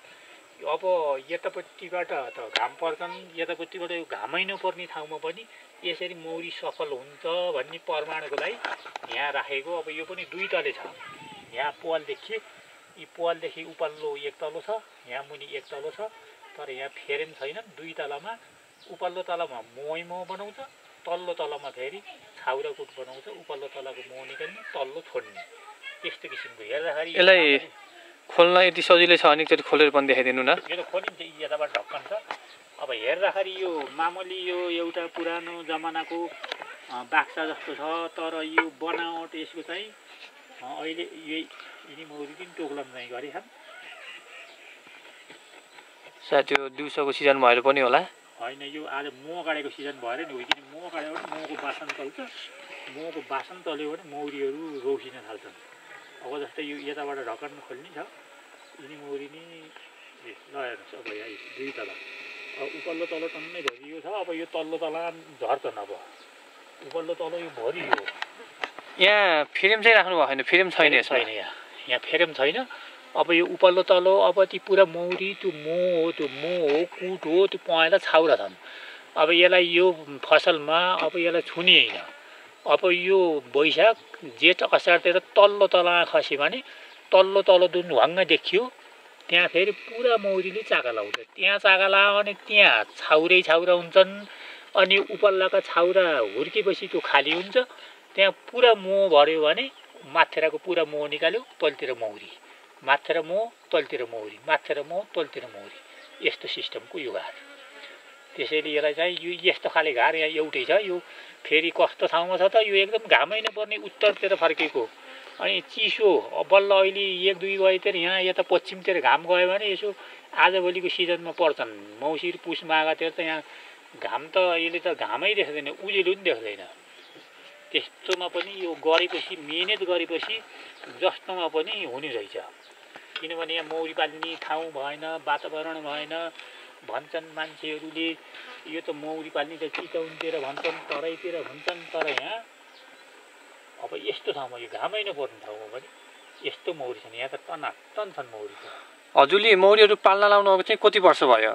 अब यतापट्टिबाट त घाम पर्छन्, यतापट्टिबाट यो घामै नपर्ने ठाउँमा पनि यसरी मौरी सफल हुन्छ भन्ने प्रमाणको लागि यहाँ राखेको। अब यो पनि 2 तले छ। यहाँ पोलदेखि यी पोलदेखि उपल्लो 1 तलो छ, यहाँ मुनि 1 तलो छ। तर यहाँ फेरेम छैन। 2 तलामा उपल्लो तलामा मो बनाउँछ, तल्लो तलामा फेरि छाउरा कुट बनाउँछ। उपल्लो तलाको मो निकाल्ने, तल्लो छोड्ने, त्यस्तो किसिमको। हेर्दाखेरि यसलाई खोल्न यति सजिलै छ भने एकचोटि खोलेर पनि देखाइदिनु न। यो त खोलिन्छ, यताबाट ढक्कन छ। अब हेर्दाखेरि यो मामुली यो एउटा पुरानो जमानाको बाक्सा जस्तो छ, तर यो बनावट यसको चाहिँ अहिले यिनी मौरी पनि टोक्लन चाहिँ गरेछन्। सायद त्यो दिउँसोको सिजन भएर पनि होला। होइन, यो आज मह काटेको सिजन भएर नि हो। किन मह काट्यो भने महको बासन चल्छ, महको बासन चल्यो भने मौरीहरू रोकिन थाल्छन्। अब जस्तै यो यताबाट ढक्कन खोल्ने छ, यिनी मौरी नि ल हेर्नुहोस्। अब यहाँ 2 तला, अब उपल्लो तलो टन्नै भरियो छ। अब यो तल्लो तला झर्छन्। अब उपल्लो तलो यो भरियो। यहाँ फ्रेम चाहिँ राख्नु भएको छैन, फ्रेम छैन यसमा। यहाँ फ्रेम छैन। अब यो उपल्लो तलो अब ती पुरा मौरी त्यो मो हो कुट हो, त्यो पहेँला छाउरा छन्। अब यसलाई यो फसलमा अब यसलाई छुने होइन। अब यो वैशाख जेठ असारतिर तल्लो तला खस्यो भने तल्लो तलो जुन ढुङ्गा देखियो त्यहाँ फेरि पुरा मौरीले चाका लाउँछ। त्यहाँ चाका लायो भने त्यहाँ छाउरा हुन्छन्। अनि उपल्लाका छाउरा हुर्केपछि त्यो खाली हुन्छ। त्यहाँ पुरा मो भर्यो भने माथिरको पुरा मो निकाल्यो, तलतिर मौरी, माथिर मो तलतिर मौरी, माथिर मो तलतिर मौरी, यस्तो सिस्टमको यो घार। त्यसैले यसलाई चाहिँ यो यस्तो खाले घार यहाँ एउटै छ। यो फेरि कस्तो ठाउँमा छ त, यो एकदम घामै नपर्ने उत्तरतिर फर्केको। अनि चिसो बल्ल अहिले 1-2 बजीतिर यहाँ यता पश्चिमतिर घाम गयो भने यसो आजभोलिको सिजनमा पर्छन्। मौसिर पुस माघतिर त यहाँ घाम त अहिले त घामै देख्दैन, उजेलो पनि देख्दैन। त्यस्तोमा पनि यो गरेपछि, मिहिनेत गरेपछि जस्तोमा पनि हुने रहेछ। किनभने यहाँ मौरी पाल्ने ठाउँ भएन, वातावरण भएन भन्छन् मान्छेहरूले। यो त मौरी पाल्ने त चितवनतिर भन्छन्, तराईतिर भन्छन्। तर यहाँ अब यस्तो ठाउँमा, यो घामै नपर्ने ठाउँमा पनि यस्तो मौरी छन्। यहाँ त टनाटन छन् मौरी त। हजुरले मौरीहरू पाल्न लाउनु चाहिँ कति वर्ष भयो?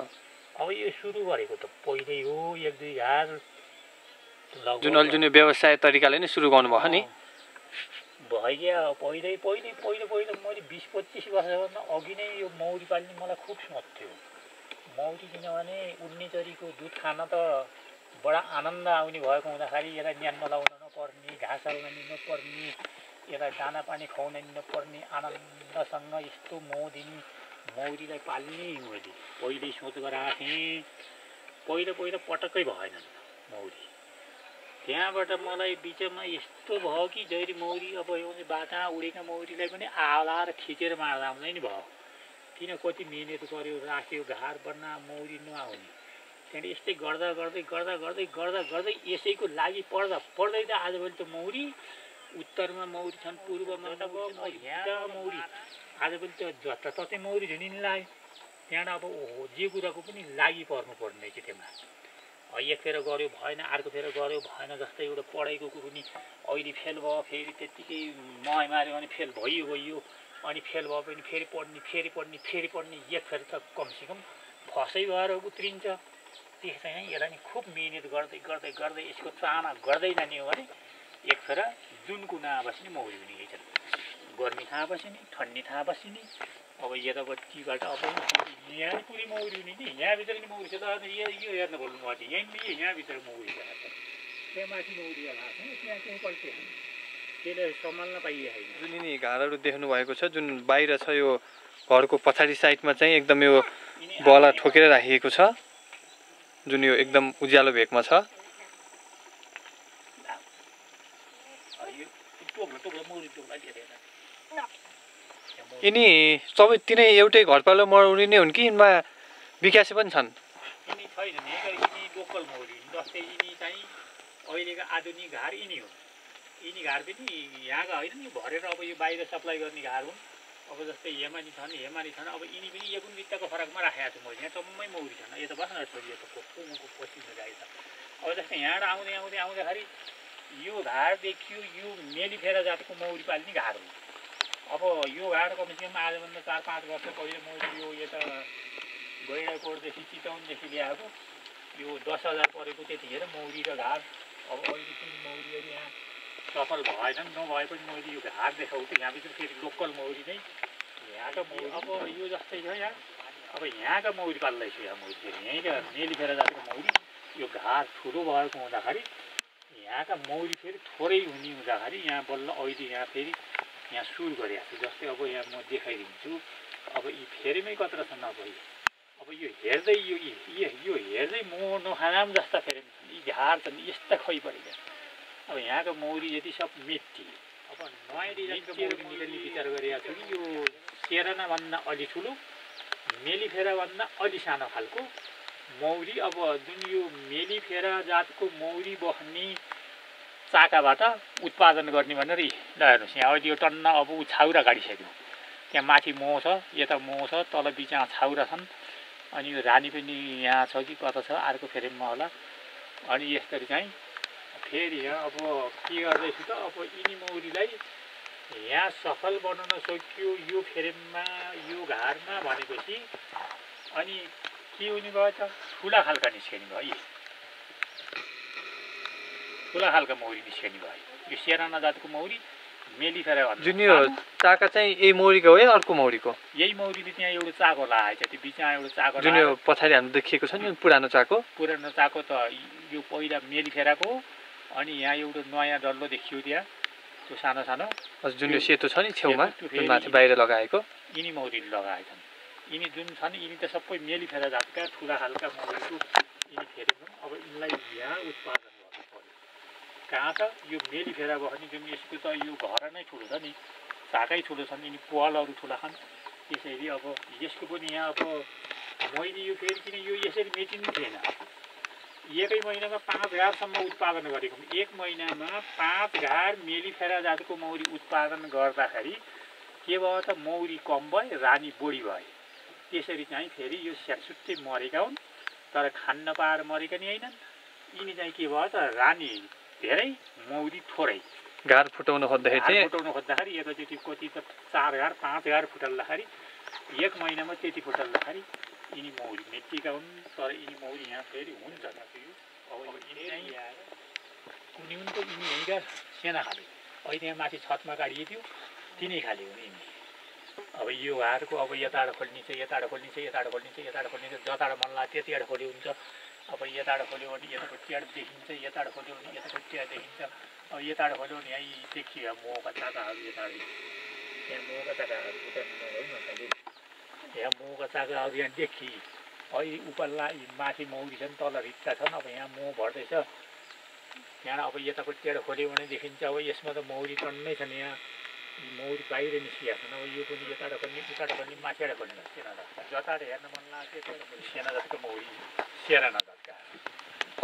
अब यो सुरु गरेको त पहिल्यै हो, 1-2 घार जुन अहिले जुन व्यवसाय तरिकाले नै सुरु गर्नुभयो नि? भइगयो। पहिलो मैले 20-25 वर्षभन्दा अघि नै यो मौरी पाल्ने मलाई खुब सोच थियो। मौरी किनभने उड्ने चरीको दुध खान त बडा आनन्द आउने भएको हुँदाखेरि यसलाई न्यानमा लाउन नपर्ने, घाँस हाल्न नपर्ने, यसलाई दाना पानी खुवाउन नपर्ने, आनन्दसँग यस्तो मो दिने मौरीलाई पाल्ने मैले पहिल्यै सोच गरेको थिएँ। पहिला पटक्कै भएन मौरी। त्यहाँबाट मलाई बिचमा यस्तो भयो कि जहिले मौरी अब यो बाटा उडेका मौरीलाई पनि आलाएर खिचेर मार्दा आउँदै नि भयो। किन कति मिहिनेत गर्यो, राख्यो, घार बन्ना मौरी नआउने। त्यहाँदेखि यस्तै गर्दा यसैको लागि पढ्दै त आजभोलि त मौरी उत्तरमा मौरी छन्, पूर्वमा यहाँ मौरी आजभोलि त जताततै मौरी झुनिन लाग्यो। त्यहाँबाट अब जे कुराको पनि लागि पर्नुपर्ने रहेछ त्यसमा। एक फेर गऱ्यो भएन, अर्को फेर गऱ्यो भएन। जस्तै एउटा पढाइको कुरो नि अहिले फेल भयो, फेरि त्यत्तिकै मह माऱ्यो भने फेल भइयो। अनि फेल भयो भने फेरि पढ्ने। एक फेर त कमसेकम फसै भएर उत्रिन्छ। त्यस चाहिँ यसलाई नि खुब मिहिनेत गर्दै गर्दै गर्दै यसको चाना गर्दै जाने हो भने एक फेर जुनको नआँ बस्ने मौरी हुने रहेछन् गर्मी थाहा बस्ने ठन्डी थाहा बस्ने अब यतापट्टिबाट अब यहाँ पुरै मौरी हुने नि यहाँभित्र नि मौरी छ त यो हेर्न बोल्नु पर्छ यहाँभित्र मौरी छ त्यहाँ माथि मौरी भएको छ त्यहाँ चाहिँ पल्टे त्यसले सम्हाल्न पाइरहेको छैन जुन यिनी घारहरू देख्नु भएको छ जुन बाहिर छ यो घरको पछाडि साइडमा चाहिँ एकदम यो बला ठोकेर राखिएको छ जुन यो एकदम उज्यालो भेगमा छ यिनी सबै तिनै एउटै घरपालुवा मौरी नै हुन् कि यिनमा विकासे पनि छन् यिनी छैन यिनी लोकल मौरी जस्तै यिनी चाहिँ अहिलेको आधुनिक घार यिनी हुन् यिनी घार पनि यहाँका होइन नि भरेर अब यो बाहिर सप्लाई गर्ने घार हुन् अब जस्तै हेमानी छन् अब यिनी पनि एकुन बित्ताको फरकमा राखेको छु मैले यहाँ टम्मै मौरी छन् यो त बस्न छोडियो त पसिनो जाइ छ अब जस्तै यहाँबाट आउँदाखेरि यो घार देखियो यो मेलिफेरा जातको मौरी पाल्ने घार हो अब यो घाट कमसेकम आजभन्दा 4-5 वर्ष पहिले मैले यो यता गैँडाकोटदेखि चितवनदेखि ल्याएको यो 10,000 परेको त्यतिखेर मौरी र घाट अब अहिले पनि मौरीहरू यहाँ सफल भएनन् नभए पनि मैले यो घाट देखाउँछु यहाँभित्र फेरि लोकल मौरी नै यहाँका मौरी अब यो जस्तै छ यहाँ अब यहाँका मौरी पाल्दैछु यहाँ मौरी फेरि यहीँका मेलिफेरा जातको मौरी यो घाट ठुलो भएको हुँदाखेरि यहाँका मौरी फेरि थोरै हुने हुँदाखेरि यहाँ बल्ल अहिले यहाँ फेरि यहाँ सुरु गरेको छु जस्तै अब यहाँ म देखाइदिन्छु अब यी फेरिमै कत्रो छ नभई अब यो हेर्दै यो हेर्दै म नखानाम जस्ता फेरि छन् यी झार छन् यस्ता खै परेका अब यहाँको मौरी यति सब मिट्टी अब नयाँ डिजाइनको मौरी निकाल्ने विचार गरेको छु कि यो सेरानाभन्दा अलि ठुलो मेलिफेराभन्दा अलि सानो खालको मौरी अब जुन यो मेलिफेरा जातको मौरी बस्ने चाकाबाट उत्पादन गर्ने भनेर ल हेर्नुहोस् यहाँ अहिले यो टन्न अब छाउरा गाडिसक्यो त्यहाँ माथि मह छ यता मह छ तल बिचमा छाउरा छन् अनि यो रानी पनि यहाँ छ कि कता छ अर्को फ्रेममा होला अनि यसरी चाहिँ फेरि यहाँ अब के गर्दैछु त अब यिनी मौरीलाई यहाँ सफल बनाउन सक्यो यो फ्रेममा यो घारमा भनेपछि अनि के हुने भयो त ठुला खालका निस्किने भयो ठुला खालका मौरी निस्किने भयो यो सेराना जातको मौरी मेलिफेरा भन्छ जुन यो चाका चाहिँ यही मौरीको हो या अर्को मौरीको यही मौरीले त्यहाँ एउटा चाको लगाएको छ त्यो बिचमा एउटा चाको जुन यो पछाडि हाम्रो देखिएको छ नि पुरानो चाको त यो पहिला मेलिफेराको हो अनि यहाँ एउटा नयाँ डल्लो देखियो त्यहाँ त्यो सानो सानो जुन यो सेतो छ नि छेउमा जुन माथि बाहिर लगाएको यिनी मौरीले लगाएका छन् यिनी जुन छन् यिनी त सबै मेलिफेरा जातका ठुला खालका मौरीको यिनी फेरि अब यिनलाई यहाँ उत्पादन गर्नु पर्यो कहाँ त यो मेलिफेरा भयो भने जुन यसको त यो घर नै ठुलो छ नि चाकै ठुलो छन् यिनी पालहरू ठुला छन् त्यसैले अब यसको पनि यहाँ अब मैले यो फेरि किन यो यसरी मेचिनु थिएन एकै महिनामा 5,000सम्म उत्पादन गरेको एक महिनामा 5,000 मेलिफेरा जातको मौरी उत्पादन गर्दाखेरि के भयो त मौरी कम भयो रानी बढी भयो त्यसरी चाहिँ फेरि यो स्याटसुट्टै मरेका हुन् तर खान नपाएर मरेका नि होइनन् यिनी चाहिँ के भयो त रानी धेरै मौरी थोरै घार फुटाउन खोज्दाखेरि एकैचोटि कति त 4,000 5,000 फुटाल्दाखेरि एक महिनामा त्यति फुटाल्दाखेरि यिनी मौरी मेटिएका हुन् तर यिनी मौरी यहाँ फेरि हुन्छ अब यिनी चाहिँ कुनै पनि त यिनी यहीँका सेना खाले अहिले यहाँ माथि छतमा गाडिएको थियो तिनै खाले हुन् यिनी अब यो घारको अब यताबाट खोल्ने छ जताबाट खोल्ने छ जताबाट मन लाग्छ त्यतिबाट खोल्यो हुन्छ अब यताबाट खोल्यो भने यतापट्टिबाट देखिन्छ यताबाट खोल्यो भने यतापट्टिबाट देखिन्छ अब यताबाट खोल्यो भने यहीँ देखियो मोहका चाकाहरू यताबाट यहाँ मोहका चाकाहरू यहाँ मोहका चाकाहरू यहाँ देखि अहिले उपल्ला माथि मौरी छन् तल रिक्ता छन् अब यहाँ मोह भर्दैछ यहाँ अब यतापट्टिबाट खोल्यो भने देखिन्छ अब यसमा त मौरी टन्नै छन् यहाँ मौरी बाहिर निस्किया छन् अब यो पनि यताबाट खोल्ने उताबाट खोल्ने माथिबाट खोल्ने सेना जस्ता जताबाट हेर्न मन लाग्छ सेना जस्तो मौरी सेराना जस्ता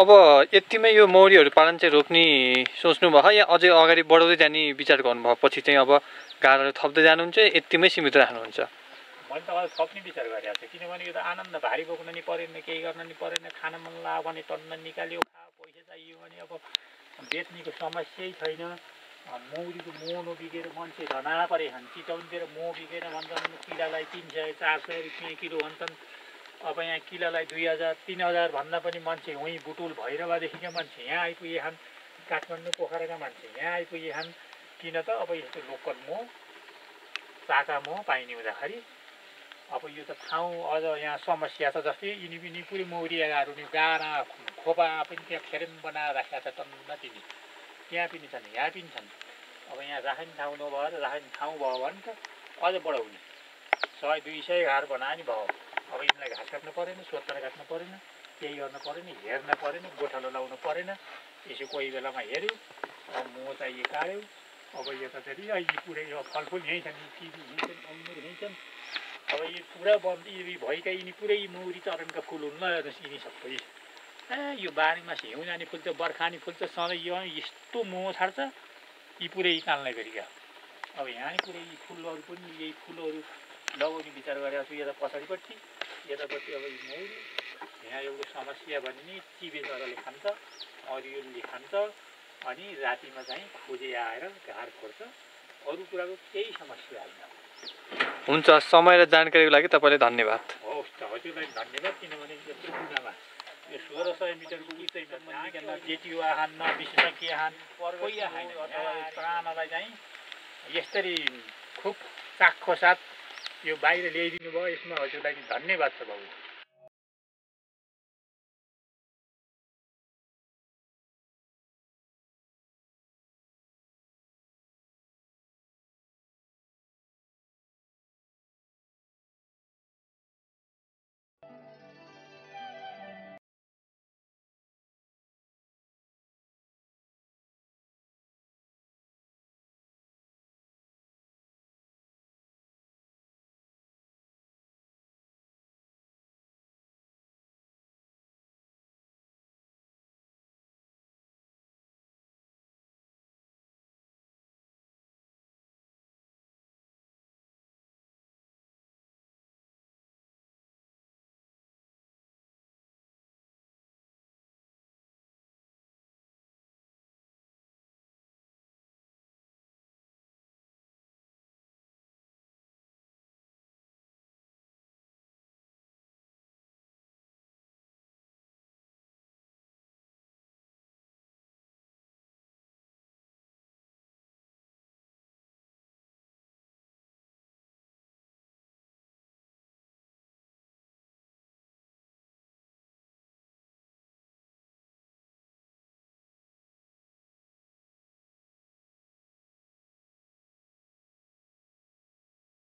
अब यतिमै यो मौरीहरू पालन चाहिँ रोक्ने सोच्नु भयो या अझै अगाडि बढाउँदै जाने विचार गर्नुभयो पछि चाहिँ अब घारहरू थप्दै जानुहुन्छ यतिमै सीमित राख्नुहुन्छ मैले त अब थप्ने विचार गरिरहेको छु किनभने यो त आनन्द भारी बोक्न नि परेन केही गर्न नि परेन खान मन लाग्यो भने टन्न निकाल्यो खा पैसा चाहियो भने अब बेच्नेको समस्यै छैन मौरीको मोह नबिगेर मान्छे धना परे छन् चितवनतिर मोह बिगेर भन्छन् किरालाई 300-400 रुपियाँ किलो भन्छन् अब यहाँ किलोलाई 2000 3000 भन्दा पनि मान्छे उहीँ बुटुल भैरवादेखिका मान्छे यहाँ आइपुगे छन्, काठमाडौँ पोखराका मान्छे यहाँ आइपुगे छन्। किन त अब यस्तो लोकल मह चाका मह पाइने हुँदाखेरि अब यो त ठाउँ अझ यहाँ समस्या छ। जस्तै यिनी पुरै मौरियाहरू नि गारा खोपा पनि त्यहाँ फ्रेम बनाएर राखेका छ टन्न तिनी, त्यहाँ पनि छन् यहाँ पनि छन्। अब यहाँ राख्ने ठाउँ नभएर राख्ने ठाउँ भयो भने त अझ बढाउने 100-200 घर बनायो नि भयो। अब यिनीलाई घाँस काट्नु परेन, सोत्तर काट्नु परेन, केही गर्नु परेन, हेर्न परेन, गोठालो लाउनु परेन। यसो कोही बेलामा हेऱ्यो, अब मह चाहिए काट्यो। अब यताखेरि यी पुरै यो फलफुल यहीँ छन्, किवी यहीँ छन्, अङ्गुर यहीँ छन्। अब यी पुरा बन्द यी भएका यिनी पुरै मौरी चरणका फुल हुन्। ल हेर्नुहोस् यिनी सबै यो बारीमा हिउँ जाने फुल त बर्खानी फुल त सधैँ यो यस्तो मह छाड्छ यी पुरै काल्ने गरिका। अब यहाँ पुरै यी फुलहरू पनि यही फुलहरू लगाउने विचार गरेको छु। यता पछाडिपट्टि यतापट्टि अब यी मौरी यहाँ एउटा समस्या भने नि चिबे चराले खान्छ, अरियोले खान्छ, अनि रातिमा चाहिँ खोजे आएर घार फोड्छ। अरू कुराको केही समस्या होइन। हुन्छ, समय र जानकारीको लागि तपाईँलाई धन्यवाद। हवस् त, हजुरलाई धन्यवाद। किनभने यत्रो कुरामा यो 1600 मिटरको उचाइमा जेटिओ आहान न विशेषज्ञ आहान कोही आएन। प्राणलाई चाहिँ यसरी खुब चाखो साथ यो बाहिर ल्याइदिनु भयो, यसमा हजुरलाई धन्यवाद छ बाबु।